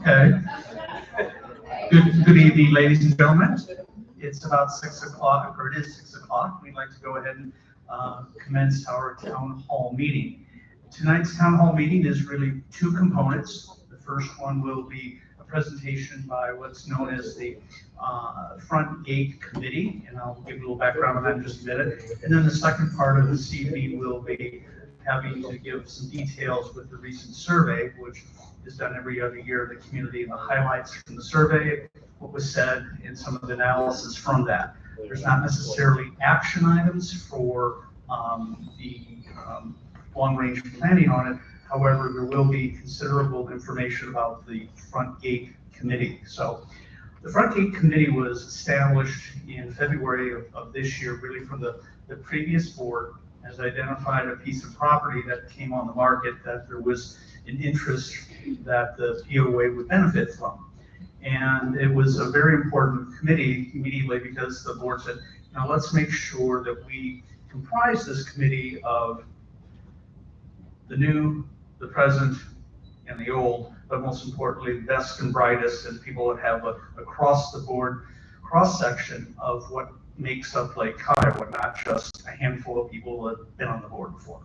Okay. Good evening, ladies and gentlemen. It's about 6 o'clock, or it is 6 o'clock. We'd like to go ahead and commence our town hall meeting. Tonight's town hall meeting is really two components. The first one will be a presentation by what's known as the Front Gate Committee, and I'll give you a little background on that in just a minute. And then the second part of this evening will be having to give some details with the recent survey, which is done every other year in the community, and the highlights from the survey, what was said, and some of the analysis from that. There's not necessarily action items for the long-range planning on it. However, there will be considerable information about the Front Gate Committee. So the Front Gate Committee was established in February of this year, really from the previous board, has identified a piece of property that came on the market that there was an interest that the POA would benefit from. And it was a very important committee immediately because the board said, now let's make sure that we comprise this committee of the new, the present, and the old, but most importantly, the best and brightest, and people that have across the board cross-section of what makes up Lake Kiowa, not just a handful of people that have been on the board before.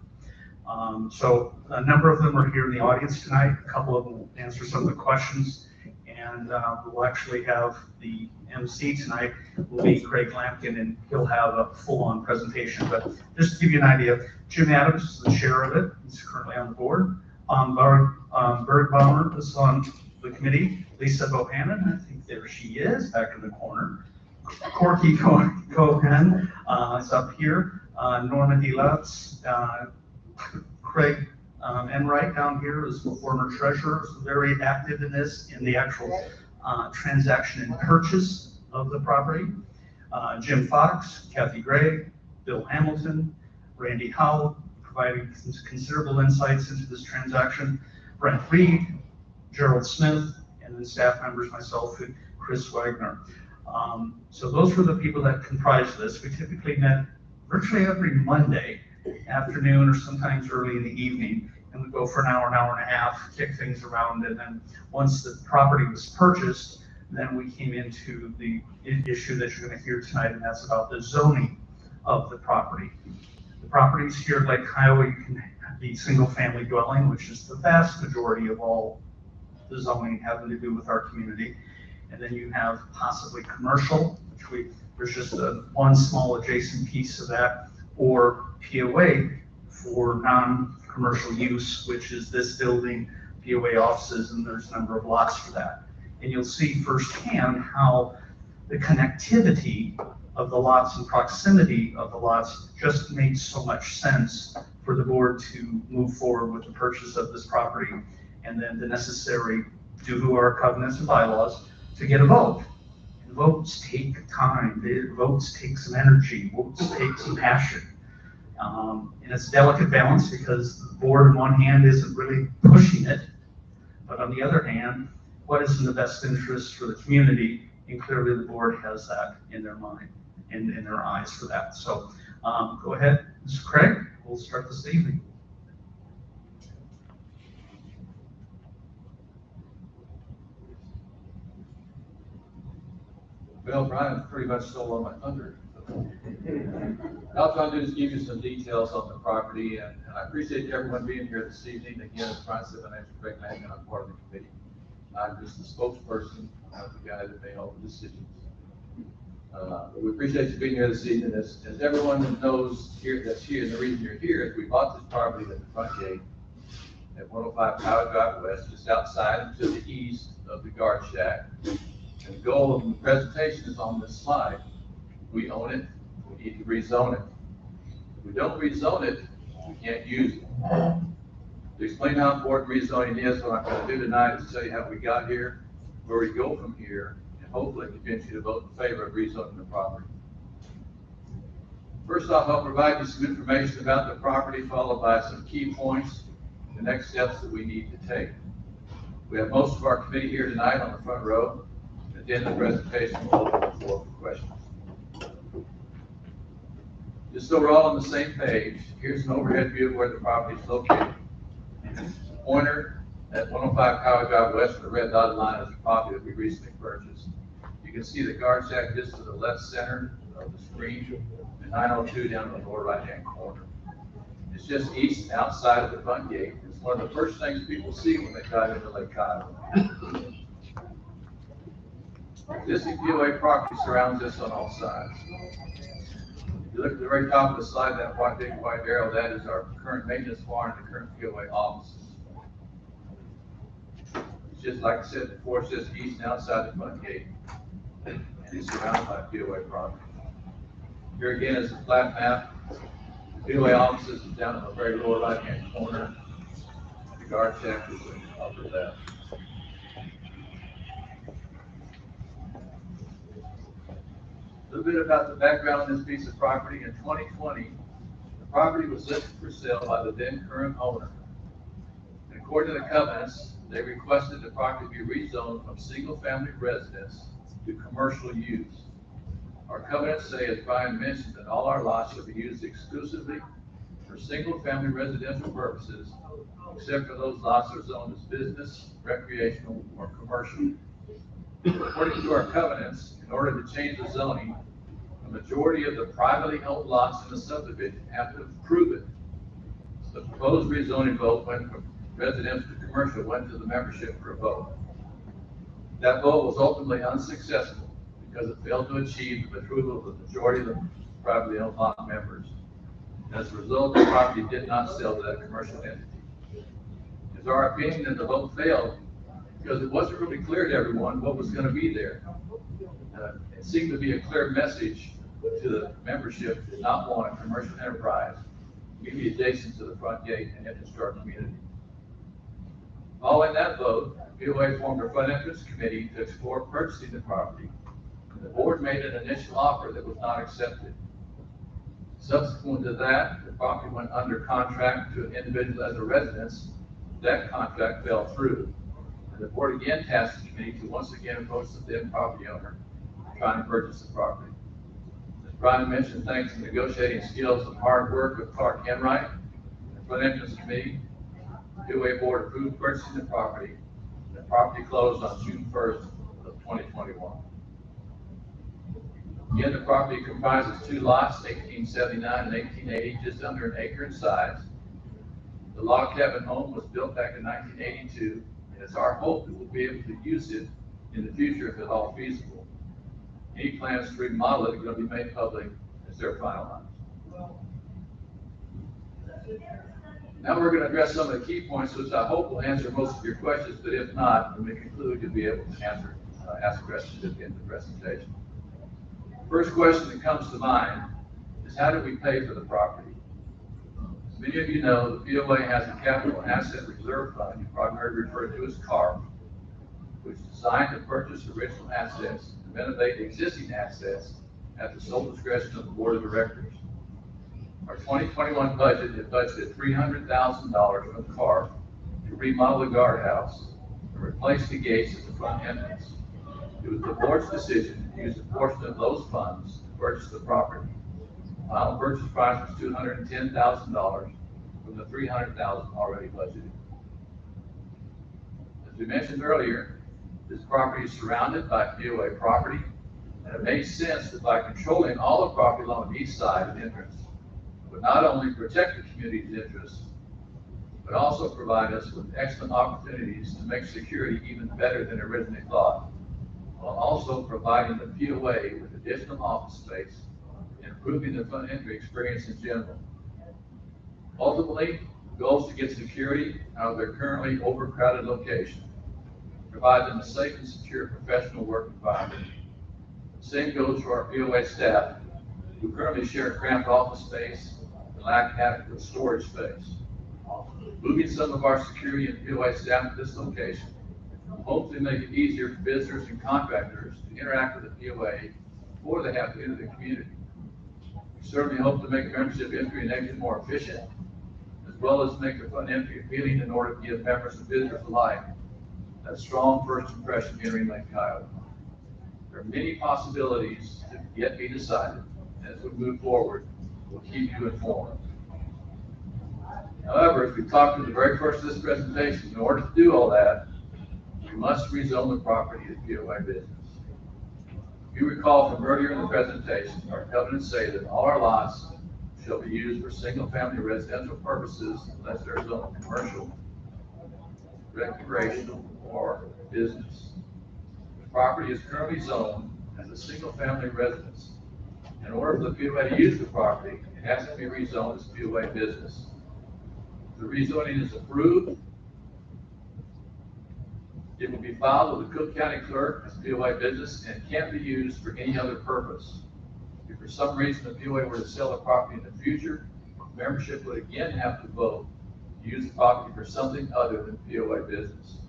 So a number of them are here in the audience tonight. A couple of them will answer some of the questions, and we'll actually have the MC tonight will be Craig Lampkin, and he'll have a full-on presentation. But just to give you an idea, Jim Adams is the chair of it. He's currently on the board. Bergbaumer is on the committee. Lisa Bohannon, I think there she is, back in the corner. Corky Cohen is up here. Norman Delatz, Craig Enright down here is the former treasurer, so very active in this, in the actual transaction and purchase of the property. Jim Fox, Kathy Gray, Bill Hamilton, Randy Howell, providing considerable insights into this transaction. Brent Reed, Gerald Smith, and then staff members, myself, and Chris Wagner. So those were the people that comprised this. We typically met virtually every Monday afternoon or sometimes early in the evening, and we go for an hour and a half, kick things around, and then once the property was purchased, then we came into the issue that you're going to hear tonight, and that's about the zoning of the property. The properties here at Lake Kiowa, you can have the single-family dwelling, which is the vast majority of all the zoning having to do with our community. And then you have possibly commercial, which there's just one small adjacent piece of that, or POA for non-commercial use, which is this building, POA offices, and there's a number of lots for that. And you'll see firsthand how the connectivity of the lots and proximity of the lots just made so much sense for the board to move forward with the purchase of this property, and then the necessary, due to our covenants and bylaws, to get a vote. And votes take time, votes take some energy, votes take some passion. And it's a delicate balance because the board on one hand isn't really pushing it, but on the other hand, what is in the best interest for the community? And clearly the board has that in their mind and in their eyes for that. So go ahead, Mr. Craig, we'll start this evening. Well, Brian pretty much stole on my thunder. All I'm trying to do is give you some details on the property, and I appreciate everyone being here this evening. Again, as Brian said, my name is Craig Lampkin, I'm part of the committee. I'm just the spokesperson, I'm the guy that made all the decisions. We appreciate you being here this evening. As everyone knows here, that's here, and the reason you're here is we bought this property at the front gate at 105 Power Drive West, just outside and to the east of the guard shack. And the goal of the presentation is on this slide. We own it, we need to rezone it. If we don't rezone it, we can't use it. To explain how important rezoning is, what I'm going to do tonight is tell you how we got here, where we go from here, and hopefully convince you to vote in favor of rezoning the property. First off, I'll provide you some information about the property, followed by some key points, the next steps that we need to take. We have most of our committee here tonight on the front row. At the end of the presentation, we'll open the floor for questions. Just so we're all on the same page, here's an overhead view of where the property is located. Pointer at 105 Power Drive West, the red dotted line is the property that we recently purchased. You can see the guard shack just to the left center of the screen, and 902 down in the lower right-hand corner. It's just east and outside of the front gate. It's one of the first things people see when they drive into Lake Kiowa. Existing POA property surrounds us on all sides. If you look at the very top of the slide, that big white arrow, that is our current maintenance barn and the current POA offices. It's just like I said before, it's just east and outside the front gate, and it's surrounded by POA property. Here again is a flat map. The POA offices is down in the very lower right-hand corner. The guard shack is in the upper left. A little bit about the background on this piece of property. In 2020, the property was listed for sale by the then current owner. And according to the covenants, they requested the property be rezoned from single-family residence to commercial use. Our covenants say, as Brian mentioned, that all our lots shall be used exclusively for single-family residential purposes, except for those lots that are zoned as business, recreational, or commercial. According to our covenants, in order to change the zoning, a majority of the privately owned lots in the subdivision have to approve it. The proposed rezoning vote went from residential to commercial, went to the membership for a vote. That vote was ultimately unsuccessful because it failed to achieve the approval of the majority of the privately owned lot members. As a result, the property did not sell to that commercial entity. It's our opinion that the vote failed because it wasn't really clear to everyone what was going to be there. It seemed to be a clear message to the membership to not want a commercial enterprise to be adjacent to the front gate and into our community. Following that vote, POA formed a front entrance committee to explore purchasing the property. The board made an initial offer that was not accepted. Subsequent to that, the property went under contract to an individual as a residence. That contract fell through. And the board again tasked the committee to once again approach the then property owner trying to purchase the property. As Brian mentioned, thanks to the negotiating skills and hard work of Clark Enright, the front entrance committee, the POA board approved purchasing the property. The property closed on June 1st of 2021. Again, the property comprises two lots, 1879 and 1880, just under an acre in size. The log cabin home was built back in 1982, and it's our hope that we'll be able to use it in the future if at all feasible. Any plans to remodel it are going to be made public as they're finalized. Now we're going to address some of the key points, which I hope will answer most of your questions, but if not, when we conclude, you'll be able to ask questions at the end of the presentation. First question that comes to mind is, how do we pay for the property? As many of you know, the POA has a capital asset reserve fund, you probably heard referred to as CARP, which is designed to purchase original assets and renovate existing assets at the sole discretion of the board of directors. Our 2021 budget had budgeted $300,000 from CARP to remodel the guardhouse and replace the gates at the front entrance. It was the board's decision to use a portion of those funds to purchase the property. The final purchase price was $210,000 from the $300,000 already budgeted. As we mentioned earlier, this property is surrounded by POA property, and it makes sense that by controlling all the property along the east side of the entrance, it would not only protect the community's interests, but also provide us with excellent opportunities to make security even better than originally thought, while also providing the POA with additional office space and improving the front entry experience in general. Ultimately, the goal is to get security out of their currently overcrowded location, provide them a safe and secure professional work environment. The same goes for our POA staff, who currently share cramped office space and lack adequate storage space. Moving some of our security and POA staff to this location will hopefully make it easier for visitors and contractors to interact with the POA before they have to enter the community. We certainly hope to make membership entry and exit more efficient, as well as make the front entry appealing in order to give members and visitors alike that strong first impression entering Lake Kiowa. There are many possibilities to yet be decided. As we move forward, we'll keep you informed. However, as we talked in the very first of this presentation, in order to do all that, we must rezone the property to POA business. If you recall from earlier in the presentation, our covenants say that all our lots shall be used for single-family residential purposes unless they're zoned commercial, recreational, or business. The property is currently zoned as a single-family residence. In order for the POA to use the property, it has to be rezoned as POA business. If the rezoning is approved, it will be filed with the Cook County Clerk as POA business and can't be used for any other purpose. If for some reason the POA were to sell the property in the future, membership would again have to vote to use the property for something other than POA business.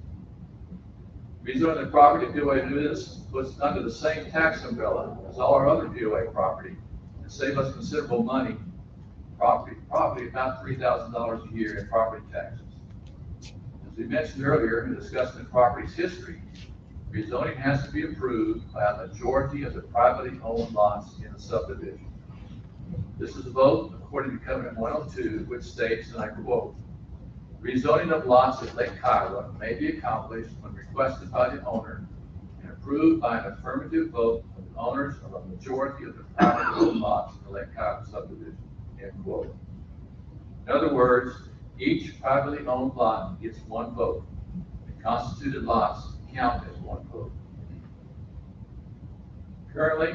Rezoning the property to POA business puts it under the same tax umbrella as all our other POA property and save us considerable money, probably about $3,000 a year in property taxes. As we mentioned earlier in discussing the property's history, rezoning has to be approved by a majority of the privately owned lots in the subdivision. This is a vote according to Covenant 102, which states, and I quote, "Rezoning of lots at Lake Kiowa may be accomplished when requested by the owner and approved by an affirmative vote of the owners of a majority of the privately owned lots in the Lake Kiowa subdivision." End quote. In other words, each privately owned lot gets one vote. The constituted lots count as one vote. Currently,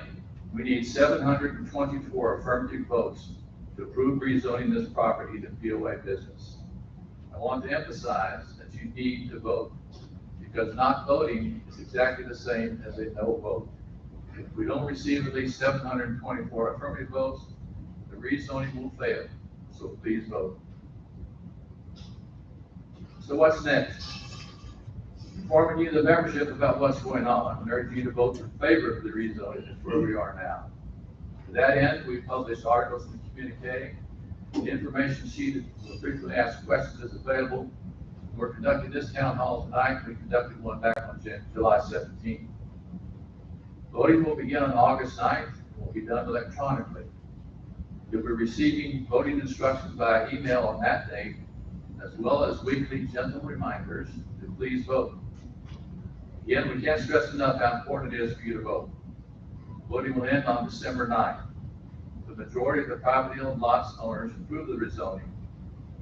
we need 724 affirmative votes to approve rezoning this property to POA business. I want to emphasize that you need to vote, because not voting is exactly the same as a no vote. If we don't receive at least 724 affirmative votes, the rezoning will fail, so please vote. So what's next? Informing you, the membership, about what's going on, and urge you to vote in favor of the rezoning is where we are now. To that end, we published articles in the communique. The information sheet with frequently asked questions is available. We're conducting this town hall tonight. We conducted one back on July 17th. Voting will begin on August 9th and will be done electronically. You'll be receiving voting instructions via email on that date, as well as weekly gentle reminders to please vote. Again, we can't stress enough how important it is for you to vote. Voting will end on December 9th. The majority of the privately owned lots owners approve the rezoning.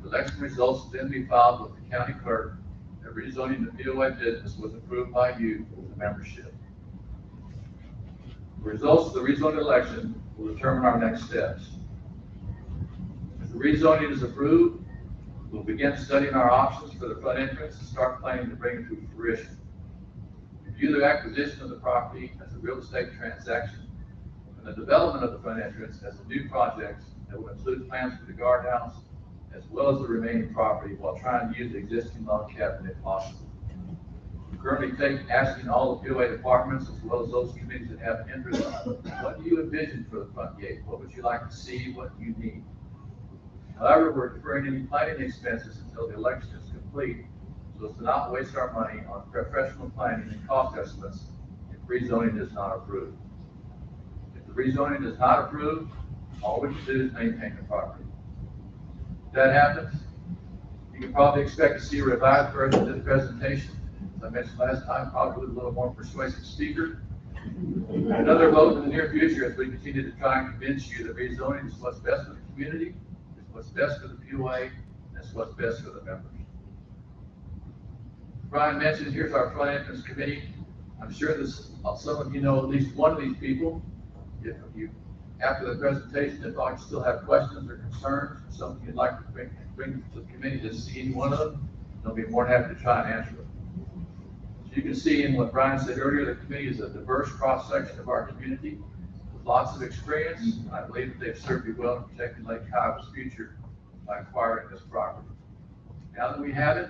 The election results will then be filed with the county clerk that rezoning the POA business was approved by you, the membership. The results of the rezoning election will determine our next steps. If the rezoning is approved, we'll begin studying our options for the front entrance and start planning to bring it to fruition. We view the acquisition of the property as a real estate transaction, and the development of the front entrance as a new project that will include plans for the guardhouse, as well as the remaining property, while trying to use the existing log cabin if possible. We're currently asking all the POA departments, as well as those committees that have interest, what do you envision for the front gate? What would you like to see? What do you need? However, we're deferring any planning expenses until the election is complete, so as to not waste our money on professional planning and cost estimates if rezoning is not approved. If the rezoning is not approved, all we can do is maintain the property. If that happens, you can probably expect to see a revised version of this presentation. As I mentioned last time, probably with a little more persuasive speaker. Another vote in the near future as we continue to try and convince you that rezoning is what's best for the community, is what's best for the POA, That's what's best for the members. Brian mentioned, here's our finance committee. I'm sure this, some of you know at least one of these people. If you, after the presentation, if you still have questions or concerns, or something you'd like to bring to the committee to see any one of them, they'll be more than happy to try and answer them. So you can see in what Brian said earlier, the committee is a diverse cross-section of our community with lots of experience. I believe that they've served you well in protecting Lake Kiowa's future by acquiring this property. Now that we have it,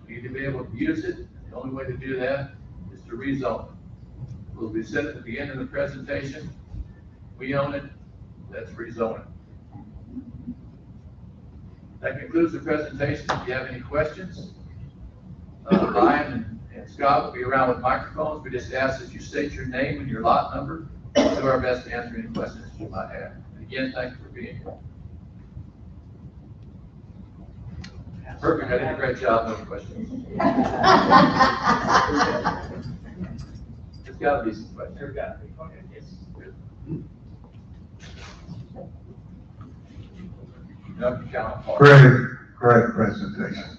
we need to be able to use it. The only way to do that is to rezone it. We'll be said at the beginning of the presentation, we own it, let's rezone it. That concludes the presentation. If you have any questions, Ryan and Scott will be around with microphones. We just ask that you state your name and your lot number. We'll do our best to answer any questions you might have. And again, thank you for being here. Perfect, I did a great job, no questions. There's gotta be some questions. There got to be. Okay, yes. Great presentation.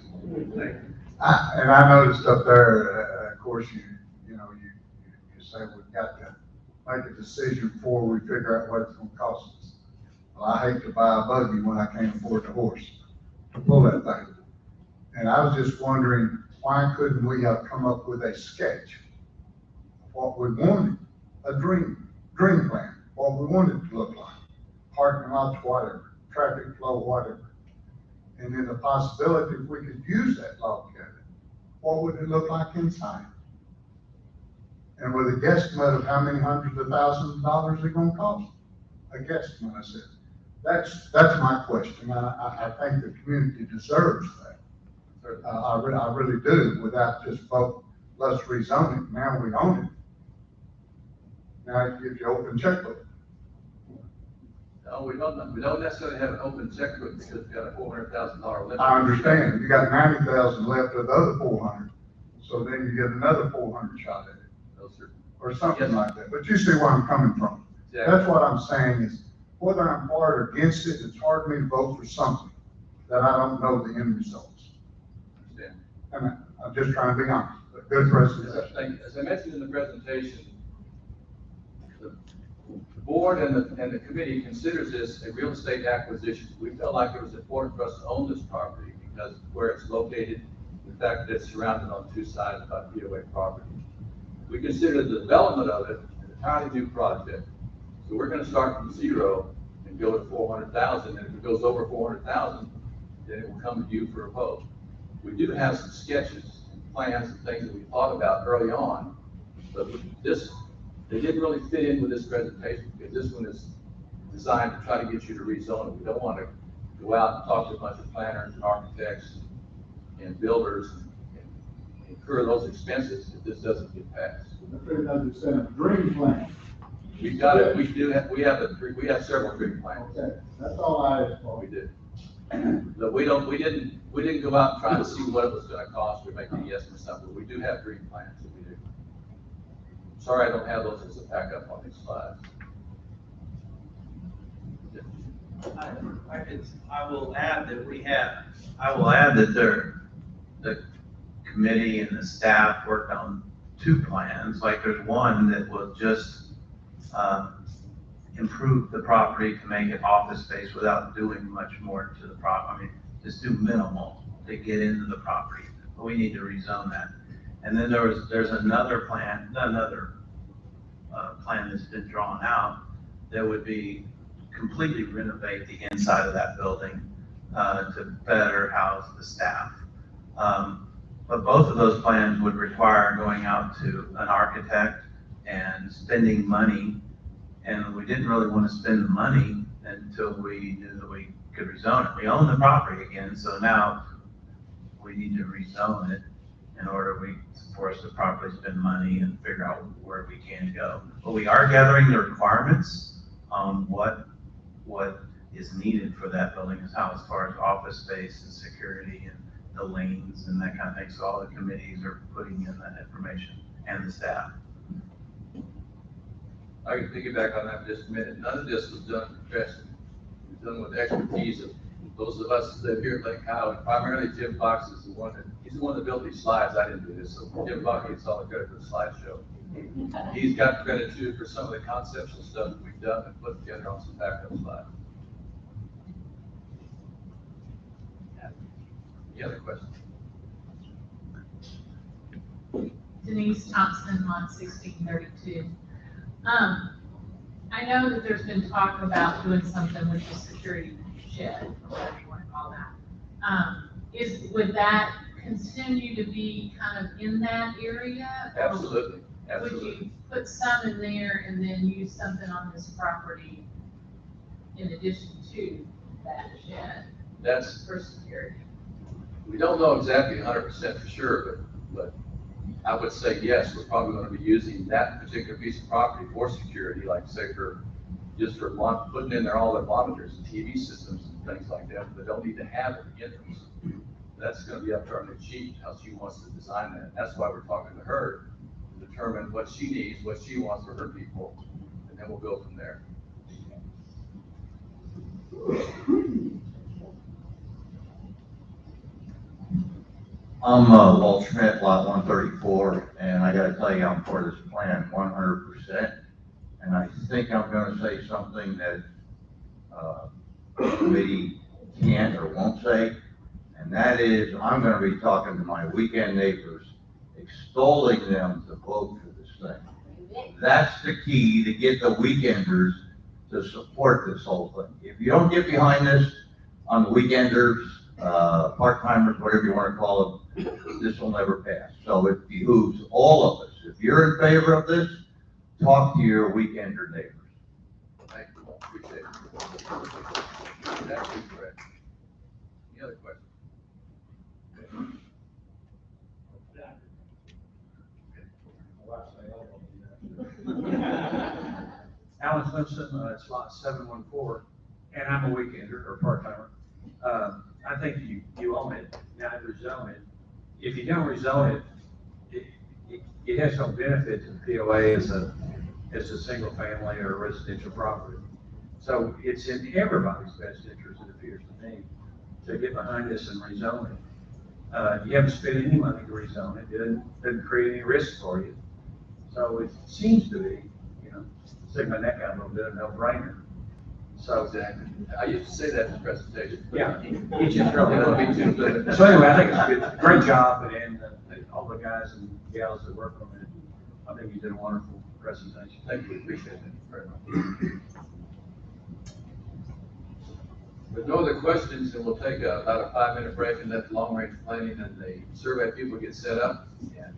And I noticed up there, of course, you say we've got to make a decision before we figure out what it's gonna cost us. Well, I hate to buy a buggy when I can't afford the horse to pull that thing. And I was just wondering, why couldn't we have come up with a sketch of what we wanted, a dream plan, what we wanted it to look like, parking lots, whatever, traffic flow, whatever. And then the possibility if we could use that log cabin, what would it look like inside? And with a guesstimate of how many hundreds of thousands of dollars it's gonna cost. A guesstimate, I said. That's my question. I think the community deserves that. I really do, without just vote, let's rezone it, now we own it. Now it gives you open checkbook. No, we don't necessarily have an open checkbook because we've got a $400,000 limit. I understand, you got 90,000 left of the other 400, so then you get another 400 shot at it. No, sir. Or something like that, but you see where I'm coming from. Exactly. That's what I'm saying is, whether I'm for or against it, it's hard for me to vote for something that I don't know the end results. Understand. And I'm just trying to be honest, but good presentation. As I mentioned in the presentation, the board and the committee considers this a real estate acquisition. We felt like it was important for us to own this property because of where it's located, the fact that it's surrounded on two sides by POA property. We consider the development of it an entirely new project. So we're going to start from zero and go to 400,000. And if it goes over 400,000, then it will come to you for a vote. We do have some sketches and plans and things that we thought about early on, but they didn't really fit in with this presentation because this one is designed to try to get you to rezone it. We don't want to go out and talk to a bunch of planners and architects and builders and incur those expenses if this doesn't get passed. A dream plan. We've got it. We have several dream plans. Okay, that's all I asked for. We did. But we didn't go out and try to see what it was going to cost or make any estimate something. We do have dream plans that we do. Sorry, I don't have those as a backup on these slides. I will add that the committee and the staff worked on two plans. Like there's one that will just improve the property to make it office space without doing much more to the property. I mean, just do minimal to get into the property, but we need to rezone that. And then there's another plan that's been drawn out that would be completely renovate the inside of that building to better house the staff. But both of those plans would require going out to an architect and spending money. And we didn't really want to spend the money until we knew that we could rezone it. We own the property again, so now we need to rezone it in order for us to properly spend money and figure out where we can go. But we are gathering the requirements on what is needed for that building as far as office space and security and the lanes and that kind of thing. So all the committees are putting in that information and the staff. I can piggyback on that for just a minute. None of this was done professionally. It was done with expertise of those of us that live here at Lake Kiowa, primarily Jim Fox is he's the one that built these slides. I didn't do this, so Jim Fox gets all the credit for the slideshow. He's got credit too for some of the conceptual stuff that we've done and put together on some backup slides. Any other questions? Denise Thompson on 1632. I know that there's been talk about doing something with the security shed, or whatever you want to call that. Would that continue to be kind of in that area? Or Absolutely, would absolutely. you put some in there and then use something on this property in addition to that shed That's, for security? we don't know exactly 100% for sure, but I would say yes, we're probably going to be using that particular piece of property for security, like say just for putting in there all the monitors and TV systems and things like that, but they don't need to have it at the entrance. That's going to be up to our new chief, how she wants to design that. That's why we're talking to her, to determine what she needs, what she wants for her people, and then we'll go from there. I'm Walt Schmidt, lot 134, and I gotta tell you, I'm for this plan 100%. And I think I'm gonna say something that the committee can't or won't say, and that is, I'm gonna be talking to my weekend neighbors, extolling them to vote for this thing. That's the key to get the weekenders to support this whole thing. If you don't get behind this on the weekenders, part-timers, whatever you want to call them, this will never pass. So it behooves all of us. If you're in favor of this, talk to your weekender neighbors. Thank you, appreciate it. That's correct. Any other questions? Alan Simpson, it's lot 714, and I'm a weekender or part-timer. I think you own it, now rezone it. If you don't rezone it, it has no benefit to the POA as a single family or a residential property. So it's in everybody's best interest, it appears to me, to get behind this and rezone it. You haven't spent any money to rezone it, it doesn't create any risk for you. So it seems to be, stick my neck out a little bit, a no-brainer. So Exactly. I used to say that in the presentation. yeah, you just really It'll don't. be too good. So anyway, I think it's a good, great job, and all the guys and gals that work on it, I think you did a wonderful presentation. Thank you, appreciate it very much. With no other questions, then we'll take about a 5-minute break and let the long-range planning and the survey people get set up. And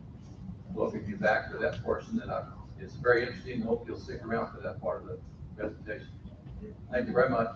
welcome you back for that portion that it's very interesting. Hope you'll stick around for that part of the presentation. Thank you very much.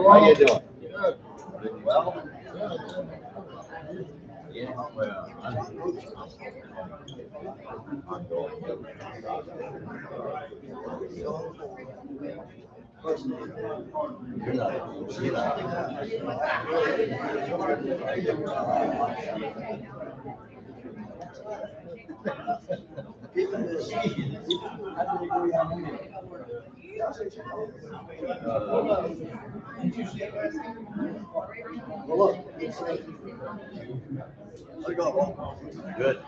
How you doing? Good. Well? Yeah, well, Well, look. I got one. Good.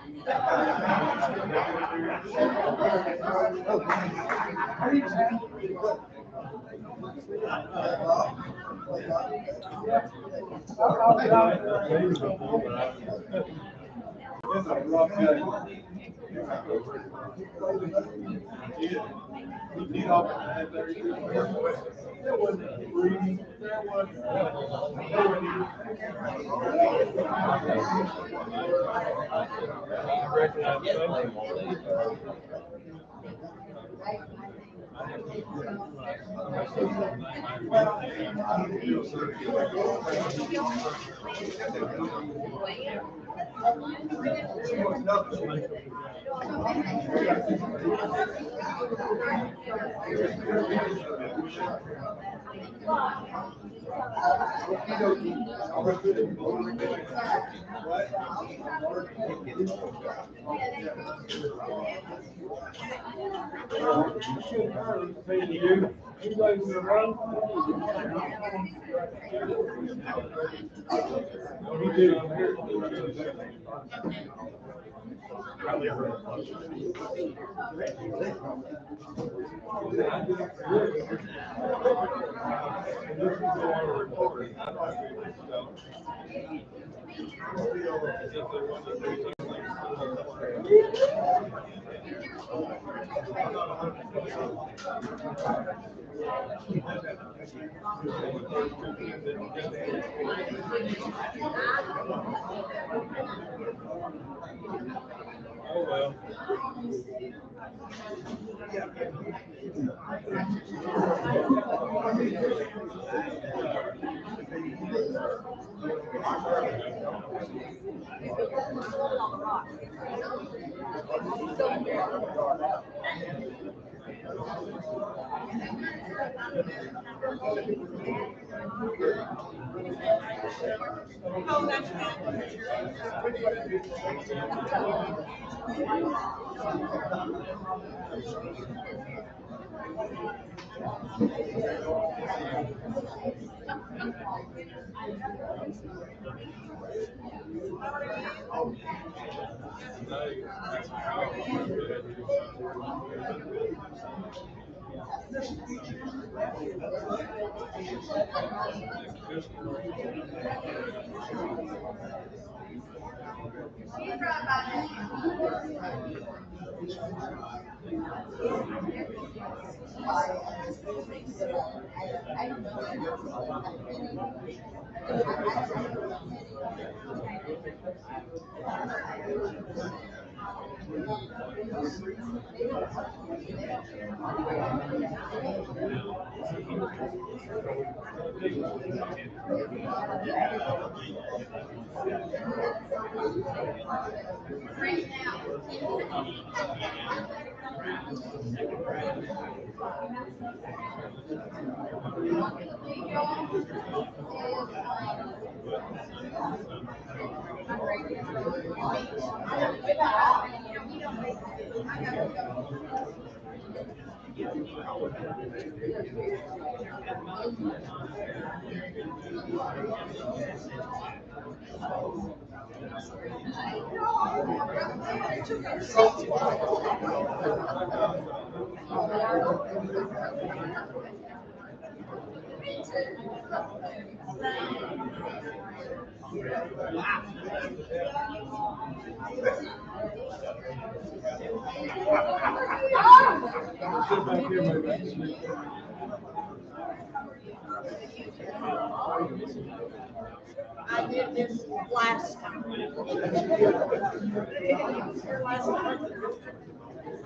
I did this last time.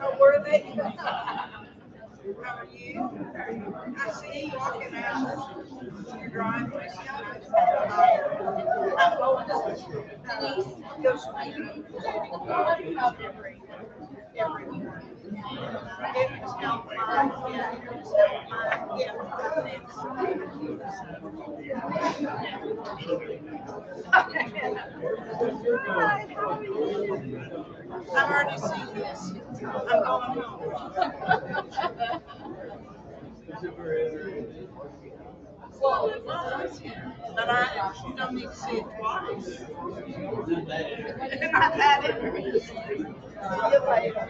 Oh, were they? How are you? I see you walking out. You're driving. Go swimming. Every year. It was help mine, yeah, it was help mine, yeah. Hi, how are you? I've already seen this. I'm going home. Well, it was, but you don't need to see it twice. And I've had it. See you later.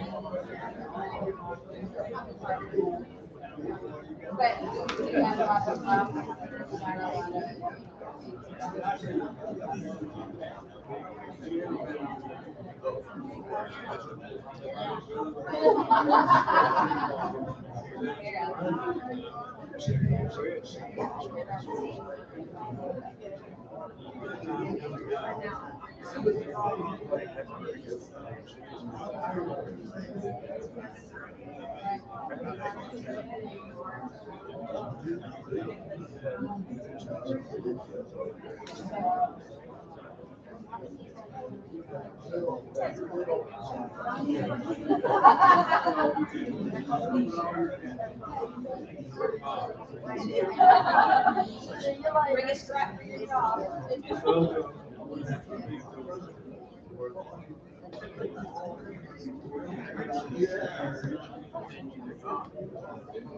Bring a strap for your dog.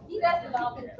He doesn't often.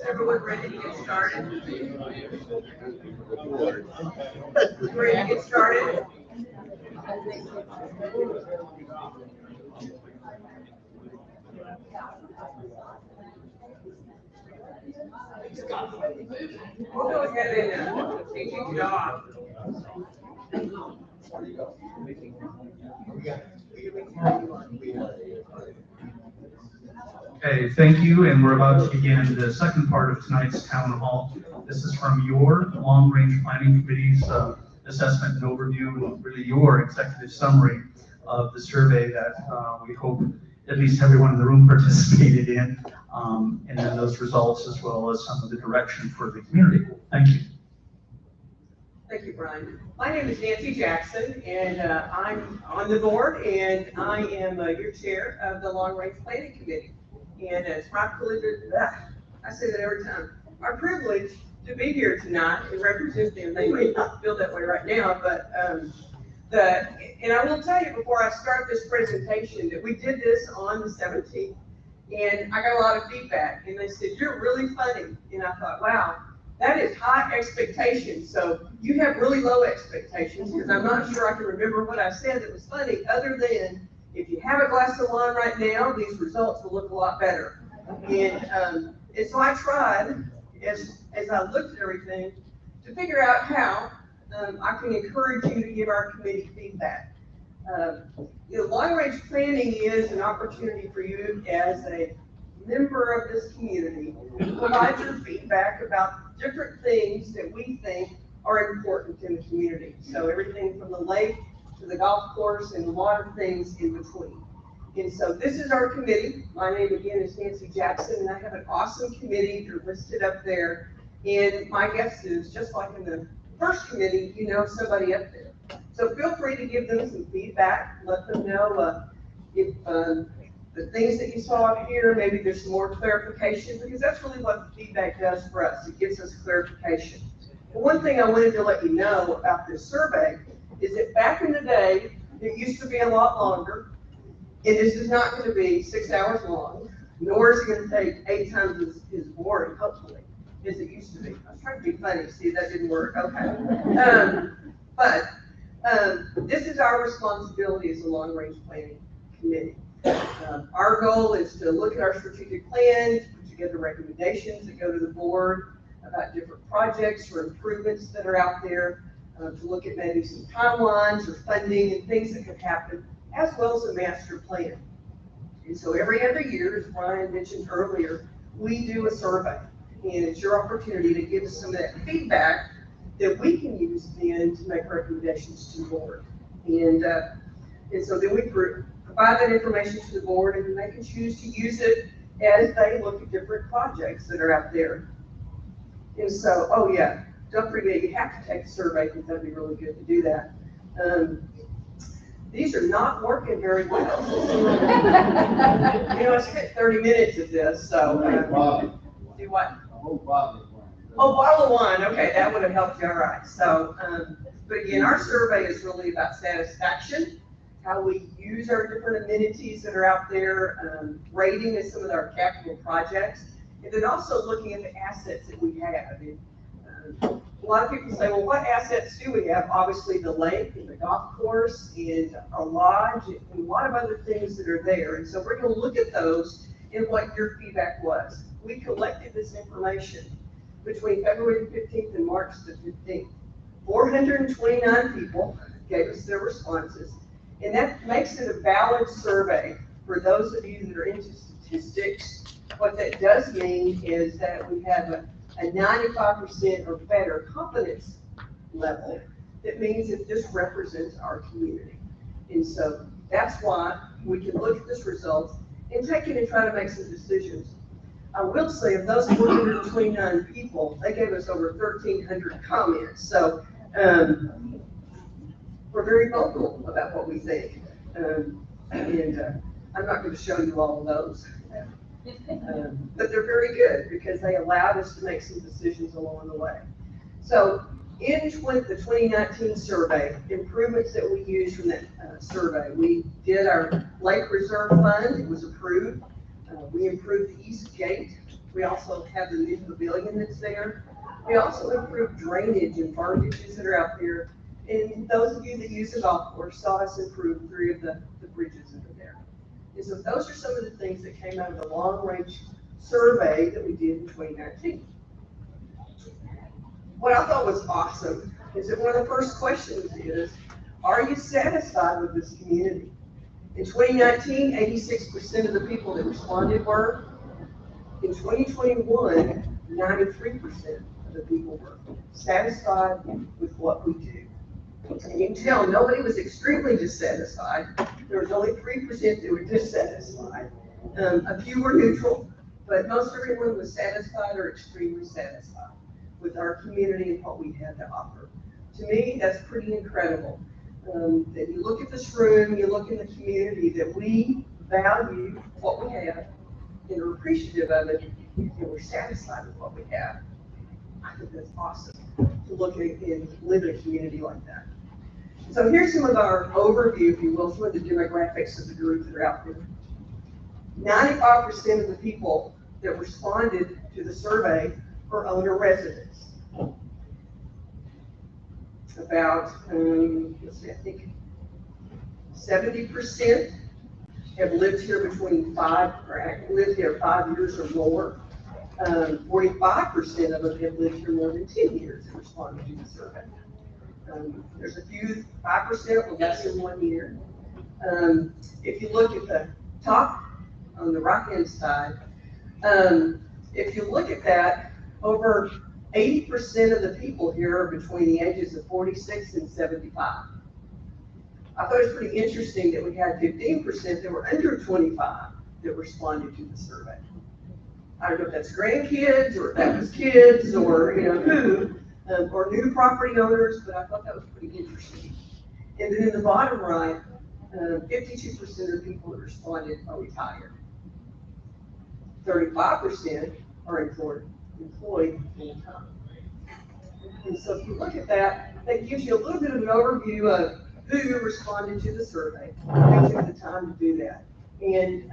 Everyone ready to get started? Ready to get started? We'll go ahead and take your job. Okay, thank you, and we're about to begin the second part of tonight's town hall. This is from your long-range planning committee's assessment and overview, and really your executive summary of the survey that we hope at least everyone in the room participated in, and then those results as well as some of the direction for the community. Thank you. Thank you, Brian. My name is Nancy Jackson, and I'm on the board, and I am your chair of the Long Range Planning Committee. And it's my privilege, I say that every time, my privilege to be here tonight and represent them. They may not feel that way right now, but and I will tell you before I start this presentation that we did this on the 17th, and I got a lot of feedback, and they said, "You're really funny." And I thought, wow, that is high expectations. So you have really low expectations, because I'm not sure I can remember what I said that was funny, other than if you have a glass of wine right now, these results will look a lot better. And so I tried, as I looked at everything, to figure out how I can encourage you to give our committee feedback. Long range planning is an opportunity for you as a member of this community to provide your feedback about different things that we think are important in the community. So everything from the lake to the golf course and a lot of things in between. And so this is our committee. My name again is Nancy Jackson, and I have an awesome committee. They're listed up there. And my guess is, just like in the first committee, you know somebody up there. So feel free to give them some feedback. Let them know if the things that you saw up here, maybe there's some more clarification, because that's really what the feedback does for us. It gives us clarification. But one thing I wanted to let you know about this survey is that back in the day, it used to be a lot longer. And this is not going to be 6 hours long, nor is it going to take 8 times as boring, hopefully, as it used to be. I was trying to be funny. See, that didn't work. Okay. But this is our responsibility as a long-range planning committee. Our goal is to look at our strategic plan, to put together recommendations that go to the board about different projects or improvements that are out there, to look at maybe some timelines or funding and things that could happen as well as a master plan. And so every other year, as Brian mentioned earlier, we do a survey. And it's your opportunity to give us some of that feedback that we can use then to make recommendations to the board. And so then we provide that information to the board, and then they can choose to use it as they look at different projects that are out there. And so, oh yeah, don't forget, you have to take a survey because that'd be really good to do that. These are not working very well. You know, I spent 30 minutes of this, so. Do what? A whole bottle of wine. Oh, bottle of wine, okay, that would have helped you, all right. So, but again, our survey is really about satisfaction, how we use our different amenities that are out there, rating of some of our capital projects, and then also looking at the assets that we have. And, a lot of people say, well, what assets do we have? Obviously, the lake and the golf course and a lodge and a lot of other things that are there. And so we're going to look at those and what your feedback was. We collected this information between February 15th and March the 15th. 429 people gave us their responses, and that makes it a valid survey for those of you that are into statistics. What that does mean is that we have a 95% or better confidence level. That means that this represents our community. And so that's why we can look at this results and take it and try to make some decisions. I will say of those 429 people, they gave us over 1,300 comments. So we're very vocal about what we think. I'm not going to show you all of those. But they're very good because they allowed us to make some decisions along the way. So in the 2019 survey, improvements that we used from that survey, we did our Lake Reserve Fund. It was approved. We improved the east gate. We also have the new pavilion that's there. We also improved drainage and farmages that are out there. And those of you that use the golf course saw us improve 3 of the bridges that are there. And so those are some of the things that came out of the long-range survey that we did in 2019. What I thought was awesome is that one of the first questions is, are you satisfied with this community? In 2019, 86% of the people that responded were. In 2021, 93% of the people were satisfied with what we do. And you can tell nobody was extremely dissatisfied. There was only 3% that were dissatisfied. A few were neutral, but most everyone was satisfied or extremely satisfied with our community and what we had to offer. To me, that's pretty incredible. That you look at this room, you look in the community, that we value what we have and are appreciative of it, and we're satisfied with what we have. I think that's awesome to look at and live in a community like that. So here's some of our overview, if you will, some of the demographics of the group that are out there. 95% of the people that responded to the survey are owner residents. About, let's see, I think 70% have lived here between 5 years or more. 45% of them have lived here more than 10 years and responded to the survey. There's a few, 5% or less than 1 year. If you look at the top on the right-hand side, if you look at that, over 80% of the people here are between the ages of 46 and 75. I thought it was pretty interesting that we had 15% that were under 25 that responded to the survey. I don't know if that's grandkids or if that was kids or who, or new property owners, but I thought that was pretty interesting. And then in the bottom right, 52% of the people that responded are retired. 35% are employed full-time. And so if you look at that, that gives you a little bit of an overview of who responded to the survey, who took the time to do that. And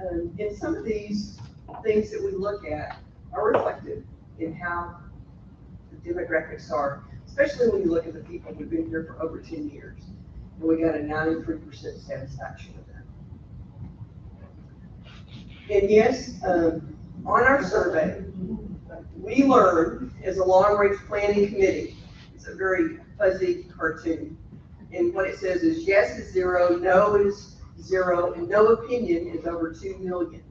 some of these things that we look at are reflected in how the demographics are, especially when you look at the people who've been here for over 10 years. And we got a 93% satisfaction with that. And yes, on our survey, we learned as a long-range planning committee, it's a very fuzzy cartoon. And what it says is yes is 0, no is 0, and no opinion is over 2 million.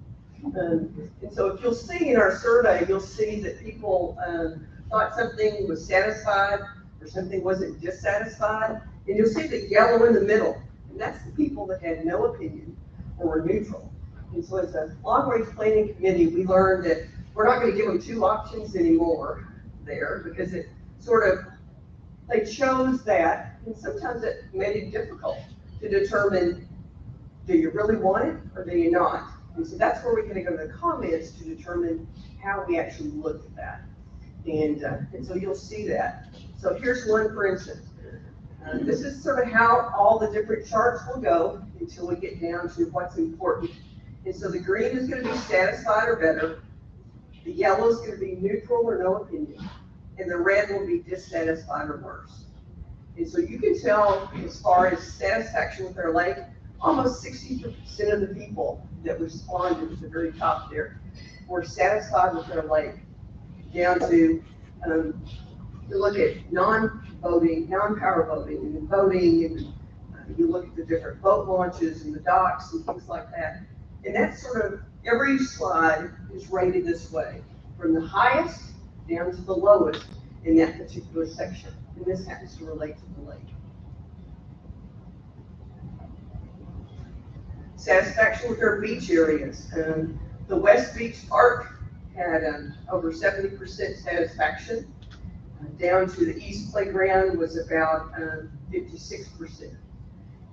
And so if you'll see in our survey, you'll see that people thought something was satisfied or something wasn't dissatisfied. And you'll see the yellow in the middle, and that's the people that had no opinion or were neutral. And so as a long-range planning committee, we learned that we're not going to give them 2 options anymore there, because it sort of, they chose that, and sometimes it made it difficult to determine, do you really want it or do you not? And so that's where we're going to go to the comments to determine how we actually look at that. And so you'll see that. So here's one, for instance. This is sort of how all the different charts will go until we get down to what's important. And so the green is going to be satisfied or better. The yellow is going to be neutral or no opinion. And the red will be dissatisfied or worse. And so you can tell, as far as satisfaction with their lake, almost 60% of the people that responded at the very top there were satisfied with their lake, down to, you look at non-voting, non-power voting, and voting, and you look at the different boat launches and the docks and things like that. And that's sort of, every slide is rated this way, from the highest down to the lowest in that particular section. And this happens to relate to the lake. Satisfaction with our beach areas. The West Beach Park had over 70% satisfaction. Down to the East Playground was about 56%.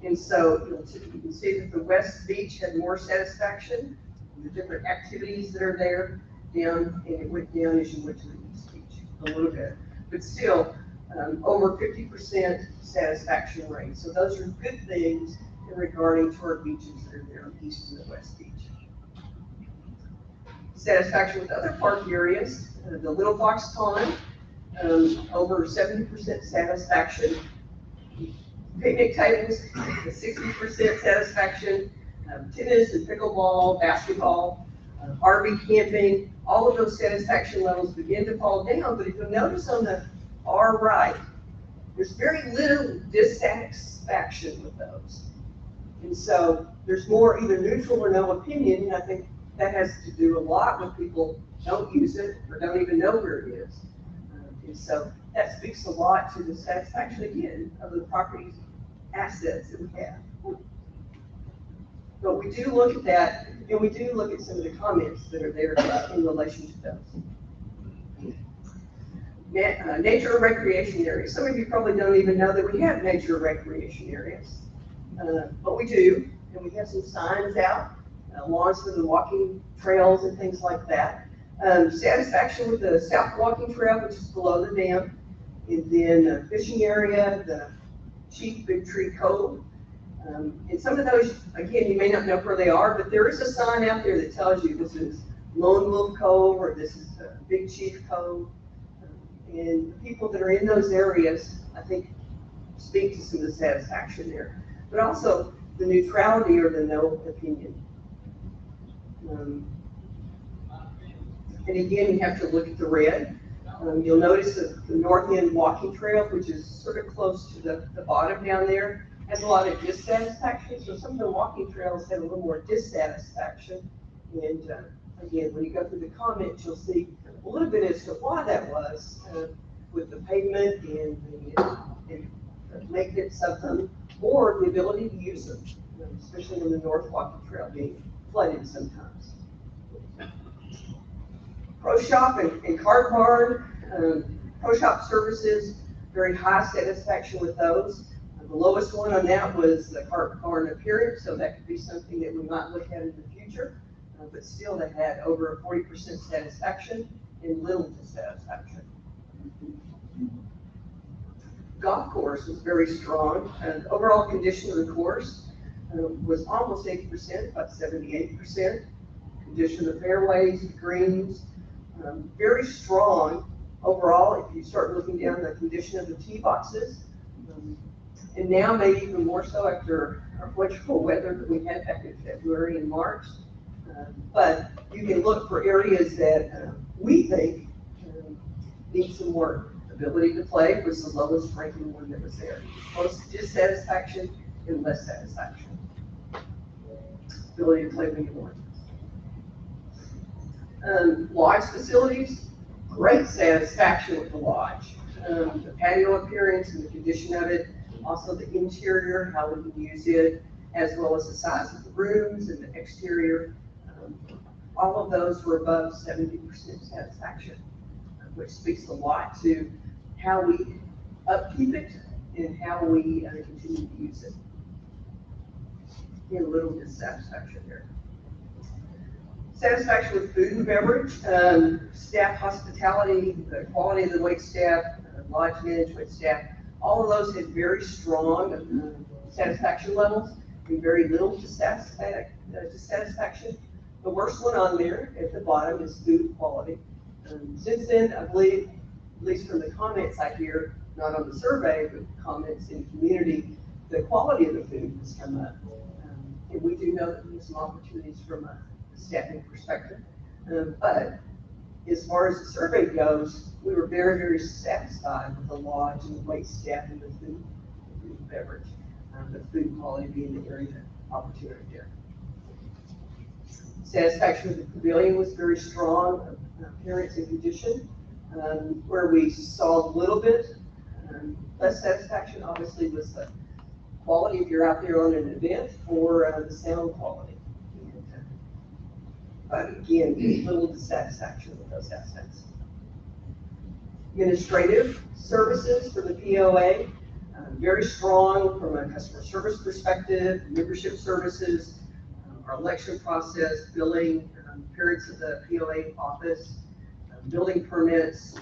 And so you can see that the West Beach had more satisfaction, the different activities that are there, down, and it went down as you went to the East Beach a little bit. But still, over 50% satisfaction rate. So those are good things regarding to our beaches that are there on the East and the West Beach. Satisfaction with other park areas, the Little Fox Pond, over 70% satisfaction. Picnic tables, 60% satisfaction. Tennis and pickleball, basketball, RV camping, all of those satisfaction levels begin to fall down. But if you'll notice on the far right, there's very little dissatisfaction with those. And so there's more either neutral or no opinion, and I think that has to do a lot with people don't use it or don't even know where it is. And so that speaks a lot to the satisfaction, again, of the property's assets that we have. But we do look at that, and we do look at some of the comments that are there in relation to those. Nature and recreation areas. Some of you probably don't even know that we have nature and recreation areas. But we do, and we have some signs out, lawns for the walking trails and things like that. Satisfaction with the South Walking Trail, which is below the dam, and then the fishing area, the Chief Big Tree Cove. And some of those, again, you may not know where they are, but there is a sign out there that tells you this is Lone Wolf Cove or this is Big Chief Cove. And the people that are in those areas, I think, speak to some of the satisfaction there. But also the neutrality or the no opinion. And again, you have to look at the red. You'll notice that the North End Walking Trail, which is sort of close to the bottom down there, has a lot of dissatisfaction. So some of the walking trails have a little more dissatisfaction. And again, when you go through the comments, you'll see a little bit as to why that was with the pavement and the maintenance of them, or the ability to use them, especially in the North Walking Trail being flooded sometimes. Pro Shop and Cart Barn, Pro Shop services, very high satisfaction with those. The lowest one on that was the Cart Barn appearance, so that could be something that we might look at in the future. But still, they had over 40% satisfaction and little dissatisfaction. Golf course was very strong. Overall condition of the course was almost 80%, about 78%. Condition of the fairways, the greens, very strong overall. If you start looking down the condition of the tee boxes, and now maybe even more so after our wonderful weather that we had back in February and March. But you can look for areas that we think need some work. Ability to play was the lowest ranking one that was there. Most dissatisfaction and less satisfaction. ability to play when you want. Lodge facilities, great satisfaction with the lodge. The patio appearance and the condition of it, also the interior, how we can use it, as well as the size of the rooms and the exterior. All of those were above 70% satisfaction, which speaks a lot to how we upkeep it and how we continue to use it. Again, a little dissatisfaction there. Satisfaction with food and beverage, staff hospitality, the quality of the wait staff, lodge management staff, all of those had very strong satisfaction levels and very little dissatisfaction. The worst one on there at the bottom is food quality. Since then, I believe, at least from the comments I hear, not on the survey, but comments in the community, the quality of the food has come up. And we do know that there's some opportunities from a staffing perspective. But as far as the survey goes, we were very, very satisfied with the lodge and the wait staff and the food and beverage. The food quality being the area of opportunity there. Satisfaction with the pavilion was very strong, appearance and condition. Where we saw a little bit less satisfaction, obviously, was the quality if you're out there on an event, or the sound quality. But again, little dissatisfaction with those aspects. Administrative services for the POA, very strong from a customer service perspective, membership services, our election process, billing, appearance of the POA office, building permits.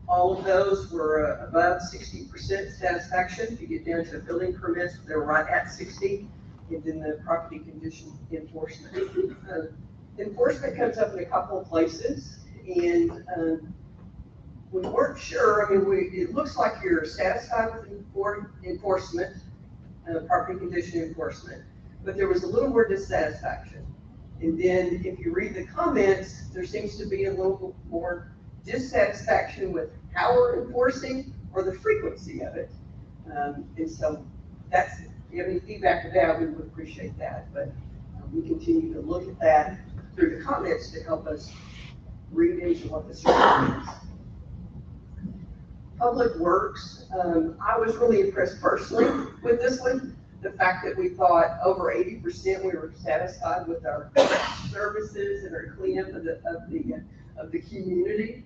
All of those were above 60% satisfaction. If you get down to building permits, they're right at 60. And then the property condition enforcement. Enforcement comes up in a couple of places, and we weren't sure. I mean, it looks like you're satisfied with enforcement, property condition enforcement, but there was a little more dissatisfaction. And then if you read the comments, there seems to be a little more dissatisfaction with how we're enforcing or the frequency of it. And so that's, if you have any feedback to that, we would appreciate that. But we continue to look at that through the comments to help us read into what the survey is. Public Works, I was really impressed personally with this one. The fact that we thought over 80% we were satisfied with our services and our cleanup of the community.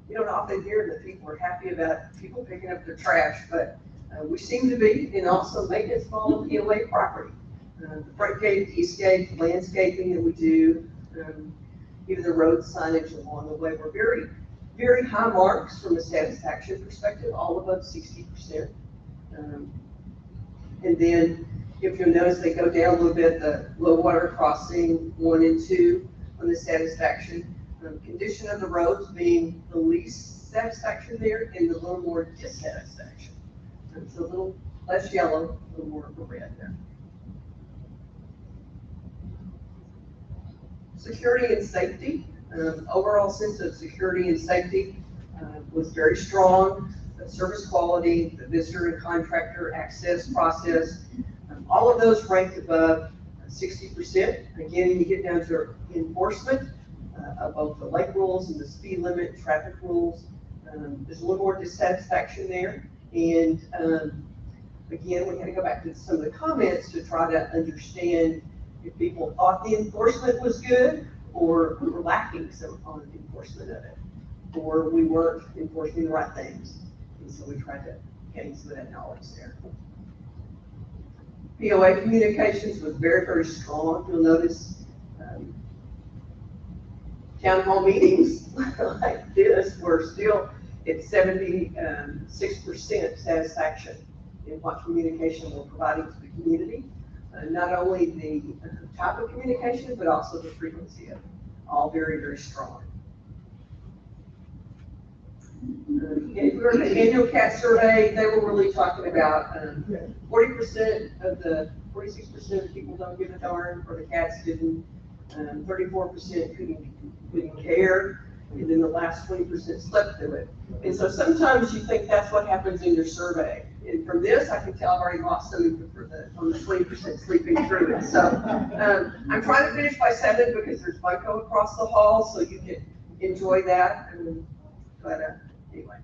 You don't often hear that people are happy about people picking up their trash, but we seem to be, and also maintenance of all of POA property. The front gate, the east gate, landscaping that we do, even the road signage along the way, we're very, very high marks from a satisfaction perspective, all above 60%. And then if you'll notice, they go down a little bit, the low water crossing 1 and 2 on the satisfaction. Condition of the roads being the least satisfaction there, and a little more dissatisfaction. It's a little less yellow, a little more of a red there. Security and safety. Overall sense of security and safety was very strong. The service quality, the visitor and contractor access process, all of those ranked above 60%. Again, you get down to enforcement of both the lake rules and the speed limit, traffic rules. There's a little more dissatisfaction there. And again, we had to go back to some of the comments to try to understand if people thought the enforcement was good, or we were lacking some on enforcement of it, or we weren't enforcing the right things. And so we tried to gain some of that knowledge there. POA communications was very, very strong. You'll notice town hall meetings like this were still at 76% satisfaction in what communication we're providing to the community. Not only the type of communication, but also the frequency of it. All very, very strong. If we were in the annual CAT survey, they were really talking about 40% of the, 46% of people don't give a darn, or the cats didn't. 34% couldn't care, and then the last 20% slept through it. And so sometimes you think that's what happens in your survey. And from this, I can tell I've already lost some on the 20% sleeping through it. So, I'm trying to finish by 7 because there's Bunko across the hall, so you can enjoy that. But anyway,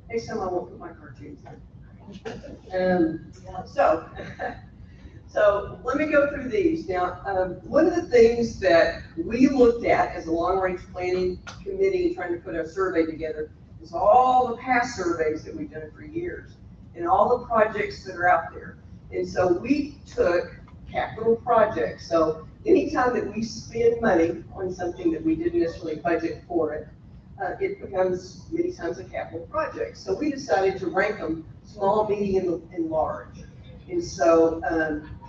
next time I won't put my cartoons in. So, so let me go through these. Now, one of the things that we looked at as a long-range planning committee and trying to put a survey together is all the past surveys that we've done for years and all the projects that are out there. And so we took capital projects. So anytime that we spend money on something that we didn't necessarily budget for it, it becomes many times a capital project. So we decided to rank them small, medium, and large. And so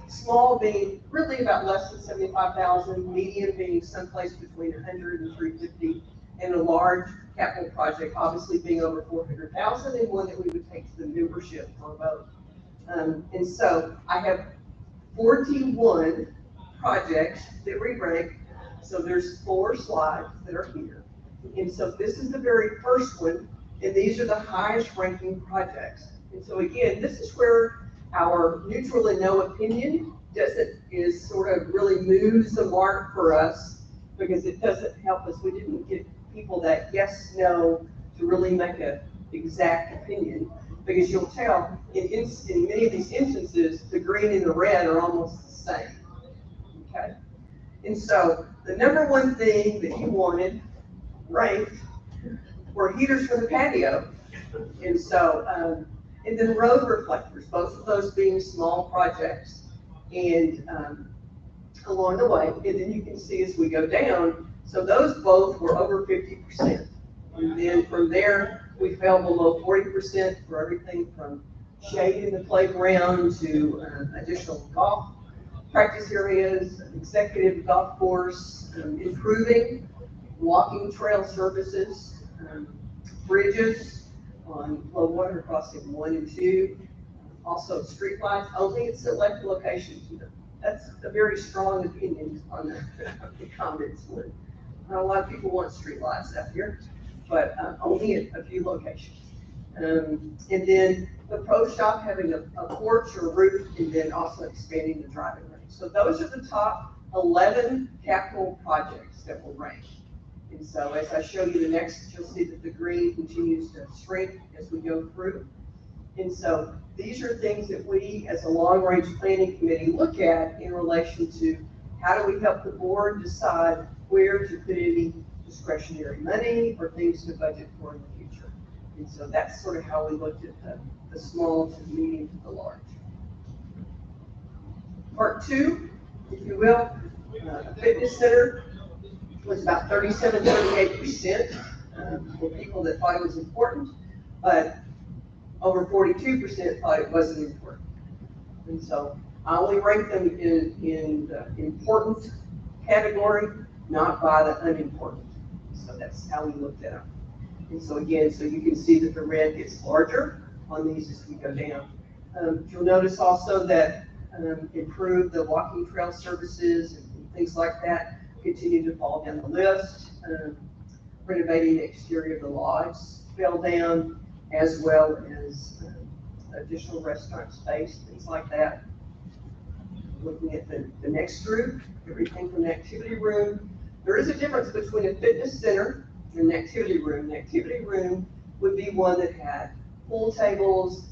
small being really about less than 75,000, medium being someplace between 100 and 350, and a large capital project obviously being over 400,000, and one that we would take to the membership for a vote. And so I have 41 projects that we rank. So there's 4 slides that are here. And so this is the very first one, and these are the highest ranking projects. And so again, this is where our neutral and no opinion is sort of really moves the mark for us, because it doesn't help us. We didn't get people that yes, no, to really make an exact opinion, because you'll tell in many of these instances, the green and the red are almost the same, okay? And so the number one thing that you wanted ranked were heaters for the patio. And so, and then road reflectors, both of those being small projects. And along the way, and then you can see as we go down, so those both were over 50%. And then from there, we fell below 40% for everything from shade in the playground to additional golf practice areas, executive golf course, improving walking trail services, bridges on low water crossing 1 and 2, also street lights only at select locations. That's a very strong opinion on the comments one. A lot of people want street lights out here, but only at a few locations. And then the pro shop having a porch or roof, and then also expanding the driving range. So those are the top 11 capital projects that will rank. And so as I show you the next, you'll see that the green continues to shrink as we go through. And so these are things that we, as a long-range planning committee, look at in relation to how do we help the board decide where to put any discretionary money or things to budget for in the future. And so that's sort of how we looked at the small to the medium to the large. Part 2, if you will, a fitness center was about 38% for people that thought it was important, but over 42% thought it wasn't important. And so I only rank them in the important category, not by the unimportant. So that's how we looked at them. And so again, so you can see that the red gets larger on these as we go down. You'll notice also that improve the walking trail services and things like that continue to fall down the list. Renovating the exterior of the lodge fell down, as well as additional restaurant space, things like that. Looking at the next group, everything from the activity room. There is a difference between a fitness center and an activity room. An activity room would be one that had pool tables,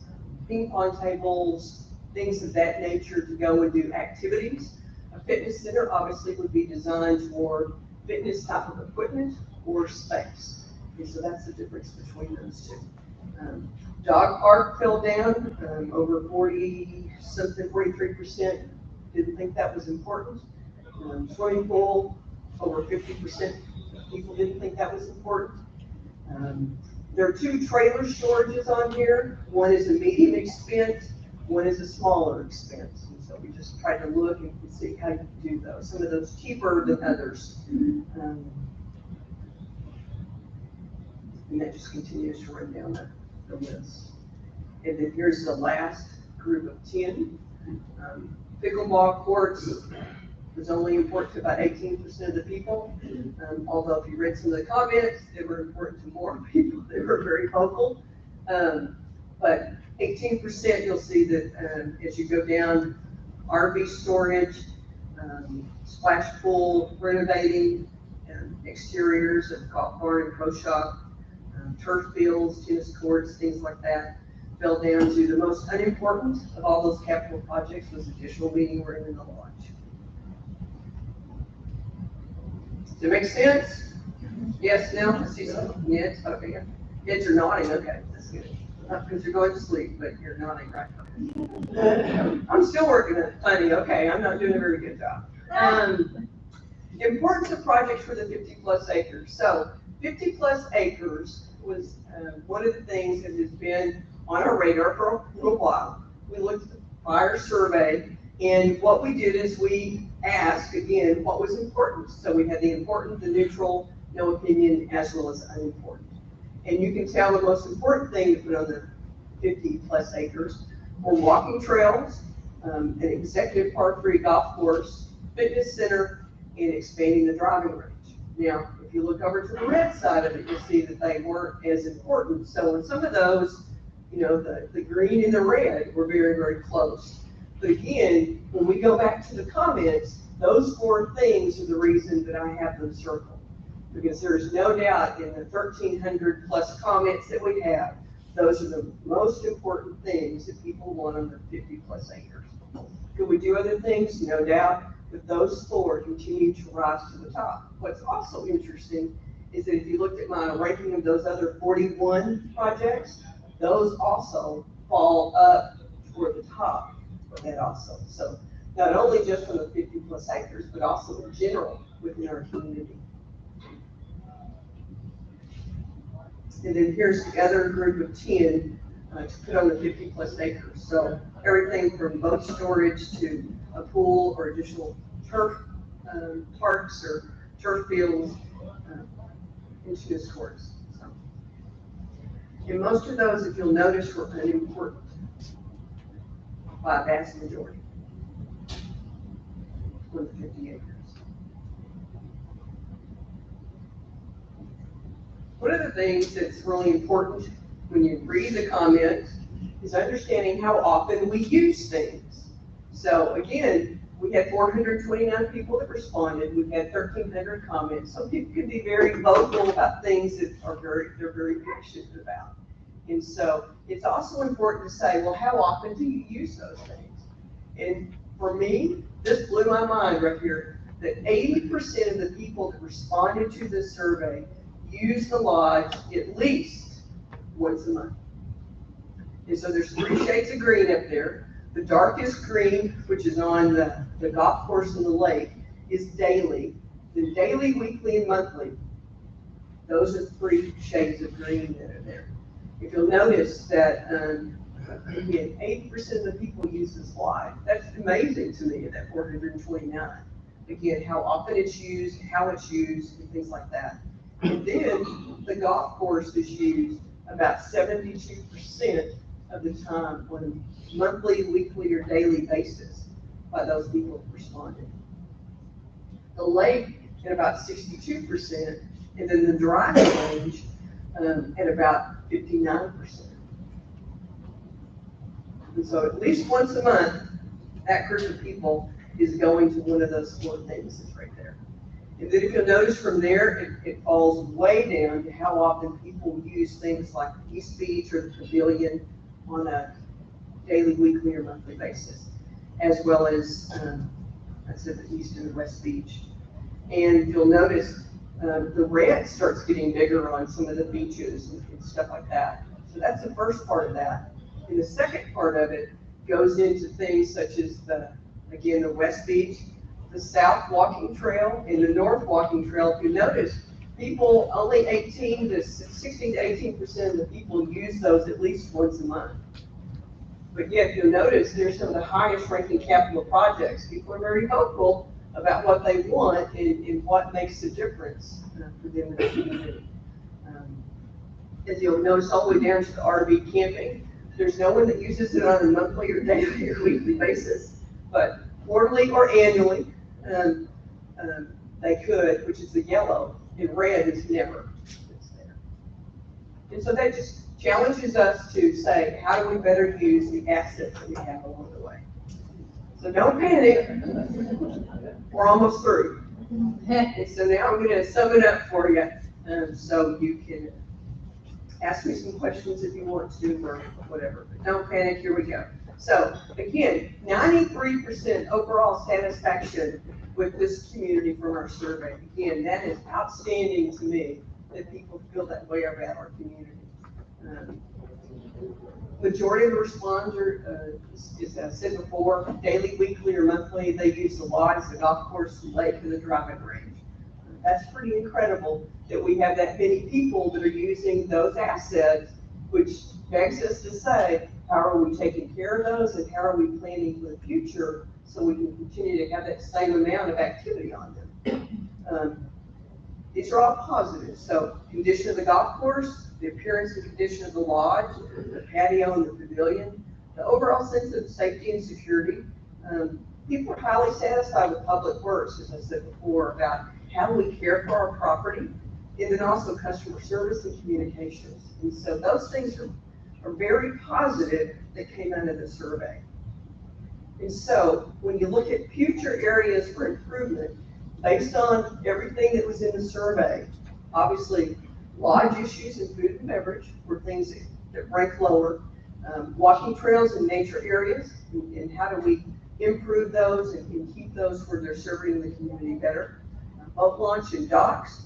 ping pong tables, things of that nature to go and do activities. A fitness center obviously would be designed for fitness type of equipment or space. And so that's the difference between those two. Dog park fell down, over 43% didn't think that was important. Swimming pool, over 50% people didn't think that was important. There are 2 trailer storages on here. One is a medium expense, one is a smaller expense. And so we just tried to look and see how you do those. Some of those cheaper than others. And that just continues to run down the list. And then here's the last group of 10. Pickleball courts was only important to about 18% of the people. Although if you read some of the comments, they were important to more people. They were very vocal. But 18%, you'll see that, as you go down, RV storage, splash pool renovating, exteriors of golf barn and pro shop, turf fields, tennis courts, things like that, fell down to the most unimportant of all those capital projects was additional meeting room in the lodge. Does it make sense? Yes, no, I see some, yes, okay, heads are nodding, okay, that's good. Not because you're going to sleep, but you're nodding right. I'm still working on it, funny, okay, I'm not doing a very good job. Importance of projects for the 50+ acres. So 50+ acres was one of the things that has been on our radar for a little while. We looked at the fire survey, and what we did is we asked, again, what was important. So we had the important, the neutral, no opinion, as well as unimportant. And you can tell the most important thing to put on the 50+ acres were walking trails, an executive par-free golf course, fitness center, and expanding the driving range. Now, if you look over to the red side of it, you'll see that they weren't as important. So in some of those, you know, the green and the red were very, very close. But again, when we go back to the comments, those 4 things are the reason that I have them circled. Because there is no doubt in the 1,300+ comments that we have, those are the most important things that people want on the 50+ acres. Could we do other things? No doubt, but those 4 continue to rise to the top. What's also interesting is that if you looked at my ranking of those other 41 projects, those also fall up toward the top of that also. So not only just from the 50+ acres, but also in general within our community. And then here's the other group of 10 to put on the 50+ acres. So everything from boat storage to a pool or additional turf parks or turf fields, and tennis courts. So, and most of those, if you'll notice, were unimportant by a vast majority on the 50 acres. One of the things that's really important when you read the comments is understanding how often we use things. So again, we had 429 people that responded. We've had 1,300 comments. Some people can be very vocal about things that they're very passionate about. And so it's also important to say, well, how often do you use those things? And for me, this blew my mind right here, that 80% of the people that responded to this survey use the lodge at least once a month. And so there's 3 shades of green up there. The darkest green, which is on the golf course and the lake, is daily. The daily, weekly, and monthly, those are 3 shades of green that are there. If you'll notice that, again, 80% of the people use this lodge. That's amazing to me, that 429. Again, how often it's used, how it's used, and things like that. And then the golf course is used about 72% of the time on a monthly, weekly, or daily basis by those people who responded. The lake at about 62%, and then the driving range at about 59%. And so at least once a month, that group of people is going to one of those 4 things that's right there. And then if you'll notice from there, it falls way down to how often people use things like East Beach or the Pavilion on a daily, weekly, or monthly basis, as well as, I said, the East and the West Beach. And you'll notice the red starts getting bigger on some of the beaches and stuff like that. So that's the first part of that. And the second part of it goes into things such as again, the West Beach, the South Walking Trail, and the North Walking Trail. If you notice, people, only 16 to 18% of the people use those at least once a month. But yet, you'll notice there's some of the highest ranking capital projects. People are very vocal about what they want and what makes a difference for them in the community. As you'll notice all the way down to the RV camping, there's no one that uses it on a monthly or daily or weekly basis, but quarterly or annually, they could, which is the yellow, and red is never. It's there. And so that just challenges us to say, how do we better use the assets that we have along the way? So don't panic, we're almost through. And so now I'm gonna sum it up for you, so you can ask me some questions if you want to, or whatever, but don't panic, here we go. So, again, 93% overall satisfaction with this community from our survey. Again, that is outstanding to me, that people feel that way about our community. Majority of the responders, as I said before, daily, weekly, or monthly, they use the lodge, the golf course, the lake, and the driving range. That's pretty incredible that we have that many people that are using those assets, which begs us to say, how are we taking care of those, and how are we planning for the future so we can continue to have that same amount of activity on them? These are all positive. So condition of the golf course, the appearance and condition of the lodge, the patio and the pavilion, the overall sense of safety and security. People are highly satisfied with public works, as I said before, about how do we care for our property, and then also customer service and communications. And so those things are very positive that came out of the survey. And so when you look at future areas for improvement, based on everything that was in the survey, obviously lodge issues in food and beverage were things that rank lower. Walking trails in nature areas, and how do we improve those and keep those where they're serving the community better. Boat launch and docks,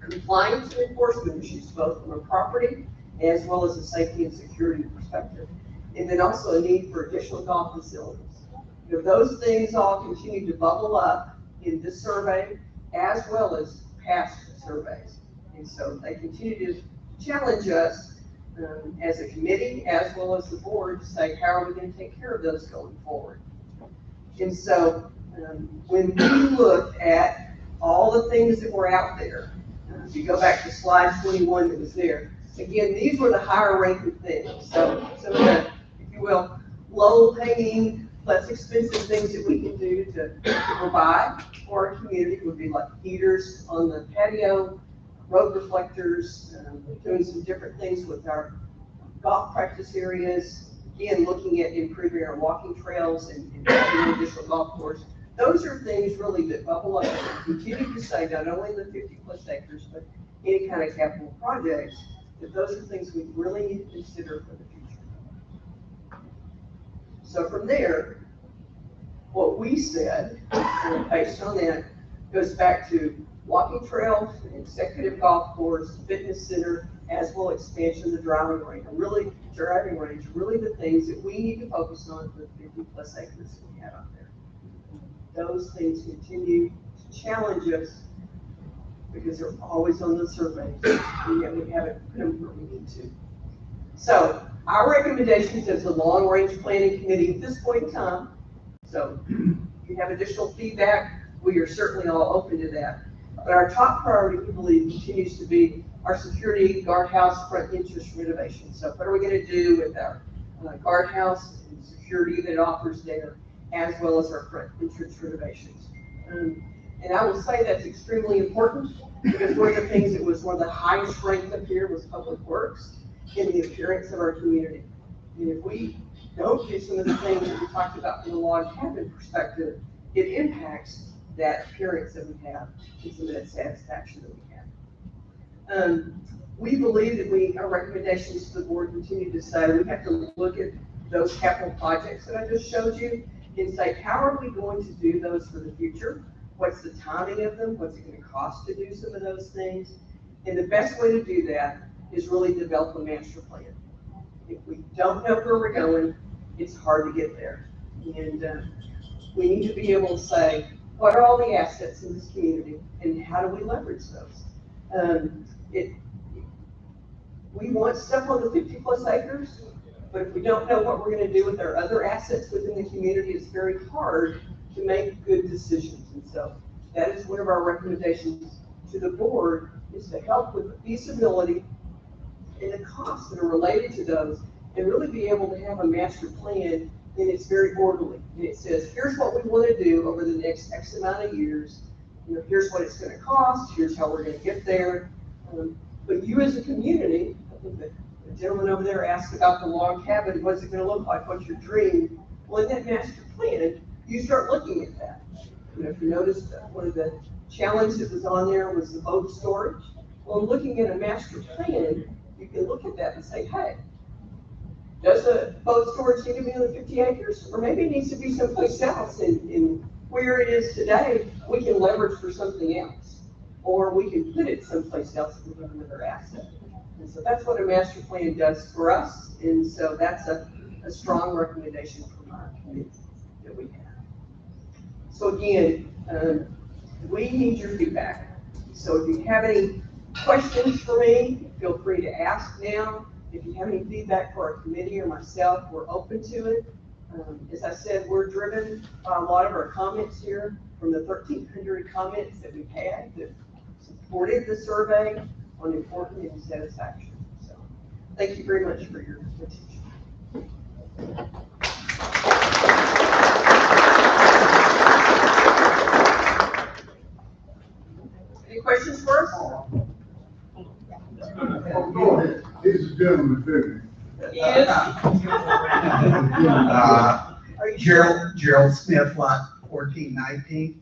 compliance and enforcement issues, both from a property as well as a safety and security perspective. And then also a need for additional golf facilities. You know, those things all continue to bubble up in this survey as well as past surveys. And so they continue to challenge us as a committee as well as the board to say, how are we going to take care of those going forward? And so when we looked at all the things that were out there, if you go back to slide 21 that was there, again, these were the higher ranking things. So some of the, if you will, low hanging, less expensive things that we can do to provide for our community would be like heaters on the patio, road reflectors, doing some different things with our golf practice areas, again, looking at improving our walking trails and adding additional golf course. Those are things really that bubble up and continue to say not only the 50+ acres, but any kind of capital projects, that those are things we really need to consider for the future. So from there, what we said, based on that, goes back to walking trails, executive golf course, fitness center, as well expansion of the driving range, really the things that we need to focus on for the 50+ acres that we have out there. Those things continue to challenge us because they're always on the survey, and yet we haven't put them where we need to. So our recommendations as a long-range planning committee at this point in time, so if you have additional feedback, we are certainly all open to that. But our top priority, we believe, continues to be our security guardhouse front entrance renovation. So what are we going to do with our guardhouse and security that it offers there, as well as our front entrance renovations? And I will say that's extremely important, because one of the things that was one of the highest ranked up here was public works and the appearance of our community. And if we don't do some of the things that we talked about from the log cabin perspective, it impacts that appearance that we have and some of that satisfaction that we have. We believe that our recommendations to the board continue to say we have to look at those capital projects that I just showed you and say, how are we going to do those for the future? What's the timing of them? What's it going to cost to do some of those things? And the best way to do that is really develop a master plan. If we don't know where we're going, it's hard to get there. And we need to be able to say, what are all the assets in this community and how do we leverage those? We want stuff on the 50+ acres, but if we don't know what we're going to do with our other assets within the community, it's very hard to make good decisions. And so that is one of our recommendations to the board, is to help with the feasibility and the costs that are related to those, and really be able to have a master plan, and it's very orderly. And it says, here's what we want to do over the next X amount of years. You know, here's what it's going to cost. Here's how we're going to get there. But you as a community, I think that gentleman over there asked about the log cabin, what's it gonna look like, what's your dream? Well, in that master plan, you start looking at that. You know, if you noticed, one of the challenges that was on there was the boat storage. Well, looking at a master plan, you can look at that and say, hey, does the boat storage need to be on the 50 acres? Or maybe it needs to be someplace else in where it is today, we can leverage for something else. Or we can put it someplace else and have another asset. And so that's what a master plan does for us. And so that's a strong recommendation from our committee that we have. So again, we need your feedback. So if you have any questions for me, feel free to ask now. If you have any feedback for our committee or myself, we're open to it. As I said, we're driven by a lot of our comments here from the 1,300 comments that we've had that supported the survey on importance and satisfaction. So thank you very much for your attention. Any questions for us? Oh, go ahead. He's a gentleman, too. Yes. Are you sure? Gerald Smith, lot 1419.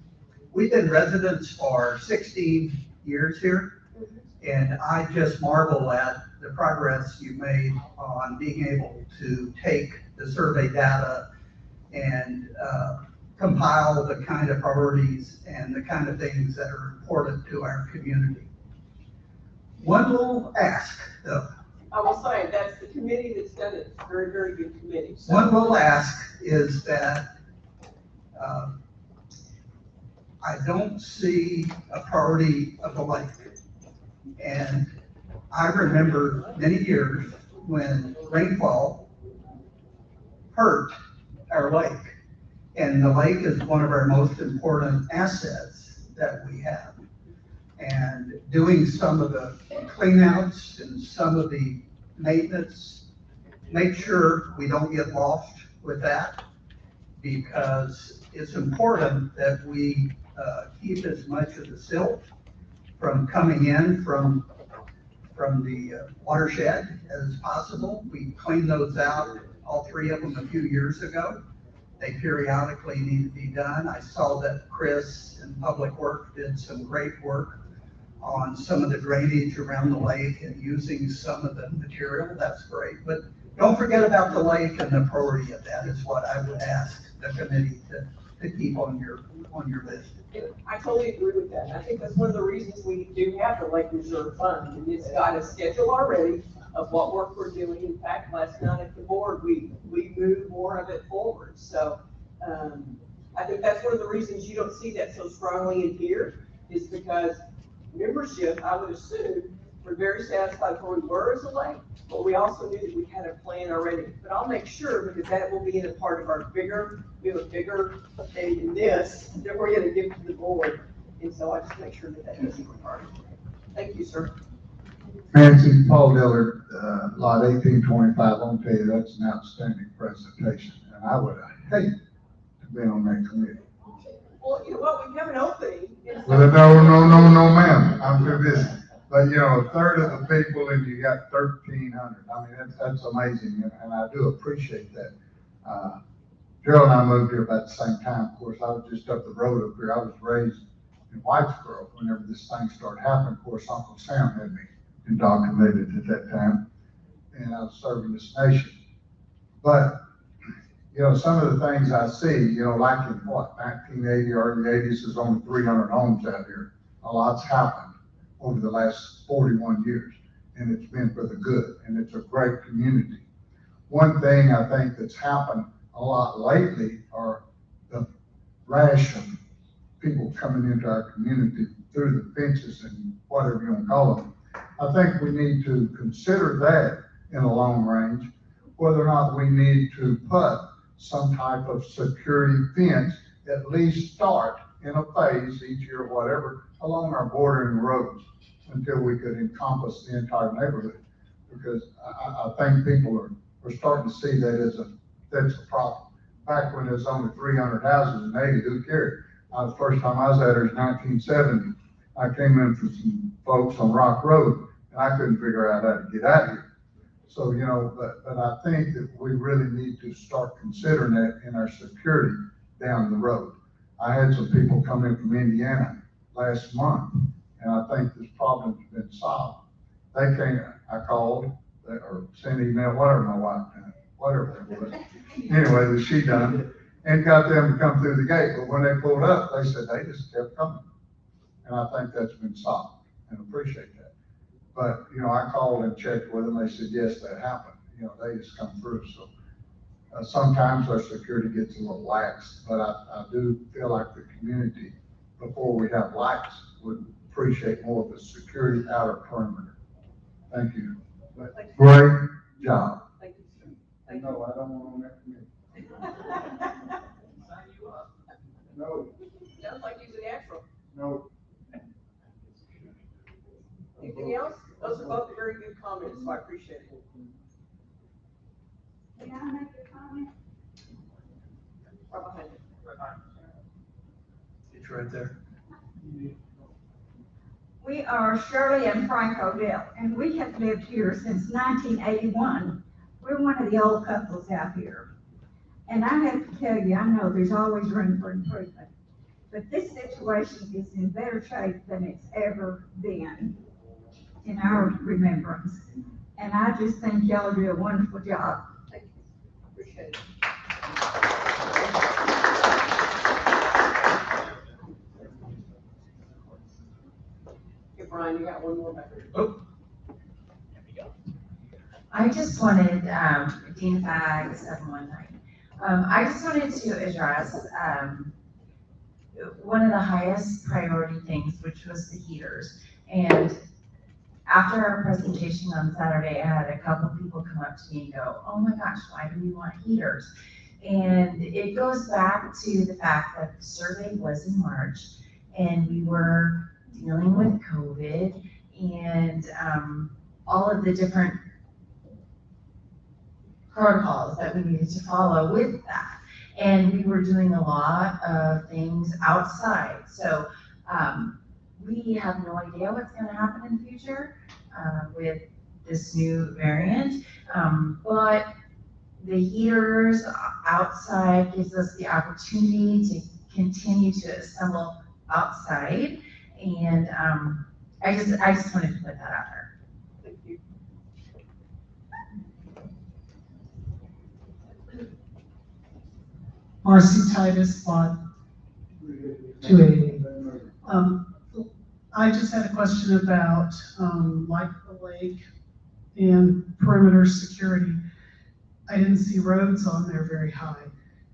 We've been residents for 16 years here, and I just marvel at the progress you made on being able to take the survey data and compile the kind of priorities and the kind of things that are important to our community. One little ask, though. I will say, that's the committee that's done it. It's a very, very good committee. So. One little ask is that I don't see a priority of the lake. And I remember many years when rainfall hurt our lake. And the lake is one of our most important assets that we have. And doing some of the cleanouts and some of the maintenance, make sure we don't get lost with that, because it's important that we keep as much of the silt from coming in from the watershed as possible. We cleaned those out, all three of them, a few years ago. They periodically need to be done. I saw that Chris in Public Works did some great work on some of the drainage around the lake and using some of the material. That's great. But don't forget about the lake, and the priority of that is what I would ask the committee to keep on your list. I totally agree with that. I think that's one of the reasons we do have the Lake Reserve Fund. And it's got a schedule already of what work we're doing. In fact, last night at the board, we moved more of it forward. So I think that's one of the reasons you don't see that so strongly in here, is because membership, I would assume, we're very satisfied where we were as a lake, but we also knew that we had a plan already. But I'll make sure, because that will be in a part of our bigger, we have a bigger update in this that we're going to give to the board. And so I just make sure that that is a part of it. Thank you, sir. Nancy, Paul Dillard, lot 1825, I'll tell you, that's an outstanding presentation, and I would hate to be on that committee. Well, you know what, we have an opening. Well, no, ma'am, I'm too busy. But, you know, a third of the people, and you got 1,300. I mean, that's amazing, and I do appreciate that. Gerald and I moved here about the same time. Of course, I was just up the road up here. I was raised in Whitesboro whenever this thing started happening. Of course, Uncle Sam had me indoctrinated at that time, and I was serving this nation. But, you know, some of the things I see, you know, like in what, 1980, early 80s, there's only 300 homes out here. A lot's happened over the last 41 years, and it's been for the good, and it's a great community. One thing I think that's happened a lot lately are the rash of people coming into our community through the fences and whatever you want to call them. I think we need to consider that in the long range, whether or not we need to put some type of security fence, at least start in a phase each year, whatever, along our bordering roads until we could encompass the entire neighborhood. Because I think people are starting to see that that's a problem. Back when there's only 300 houses in 80, who cared? The first time I was out there was 1970. I came in for some folks on Rock Road, and I couldn't figure out how to get out of here. So, but I think that we really need to start considering that in our security down the road. I had some people come in from Indiana last month, and I think this problem's been solved. They came, I called, or sent an email, whatever my wife done, whatever it was. Anyway, that she done, and got them to come through the gate, but when they pulled up, they said they just kept coming. And I think that's been solved, and appreciate that. But, I called and checked with them, they said, yes, that happened, they just come through, so. Sometimes our security gets a little lax, but I do feel like the community, before we have lights, would appreciate more of the security outer perimeter. Thank you. Great job. Thank you, sir. No, I don't want on that committee. Sign you up. No, Sounds like he's a natural. no. Anything else? Those are both very good comments, so I appreciate it. May I make a comment? Right behind you. It's right there. We are Shirley and Frank Odell, and we have lived here since 1981. We're one of the old couples out here. And I have to tell you, I know there's always room for improvement, but this situation is in better shape than it's ever been in our remembrance. And I just think y'all do a wonderful job. Thank you. Appreciate it. Okay, Brian, you got one more back there. Oh, I just wanted, Dean Fag 719. I just wanted to address, one of the highest priority things, which was the heaters. And after our presentation on Saturday, I had a couple people come up to me and go, oh my gosh, why do we want heaters? And it goes back to the fact that the survey was in March and we were dealing with COVID and all of the different protocols that we needed to follow with that. And we were doing a lot of things outside. So we have no idea what's going to happen in the future with this new variant. But the heaters outside gives us the opportunity to continue to assemble outside. And I just wanted to put that out there. Thank you. Marcy Titus, lot 288. I just had a question about, like the lake and perimeter security. I didn't see roads on there very high.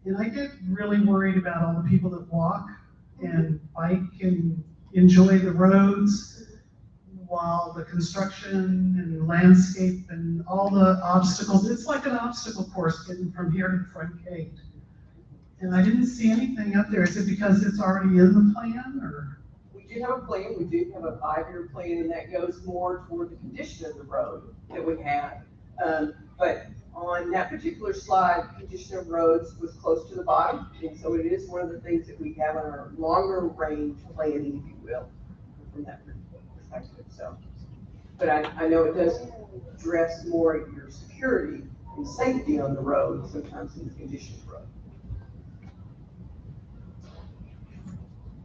And I get really worried about all the people that walk and bike and enjoy the roads while the construction and landscape and all the obstacles, it's like an obstacle course getting from here to the front gate. And I didn't see anything up there. Is it because it's already in the plan, or? We do have a plan. We do have a 5-year plan, and that goes more toward the condition of the road that we have. But on that particular slide, condition of roads was close to the bottom. And so it is one of the things that we have on our longer range planning, if you will, from that perspective. So, but I know it does address more your security and safety on the road, sometimes in the condition of road.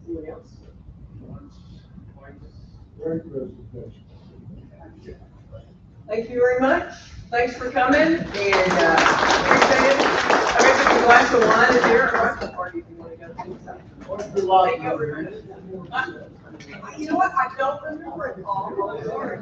Anyone else? Great presentation. Thank you very much. Thanks for coming, and appreciate it. I'm going to take a glass of wine if you're at the party if you want to go do something. Thank you very much. You know what? I don't remember it all. I'm sorry.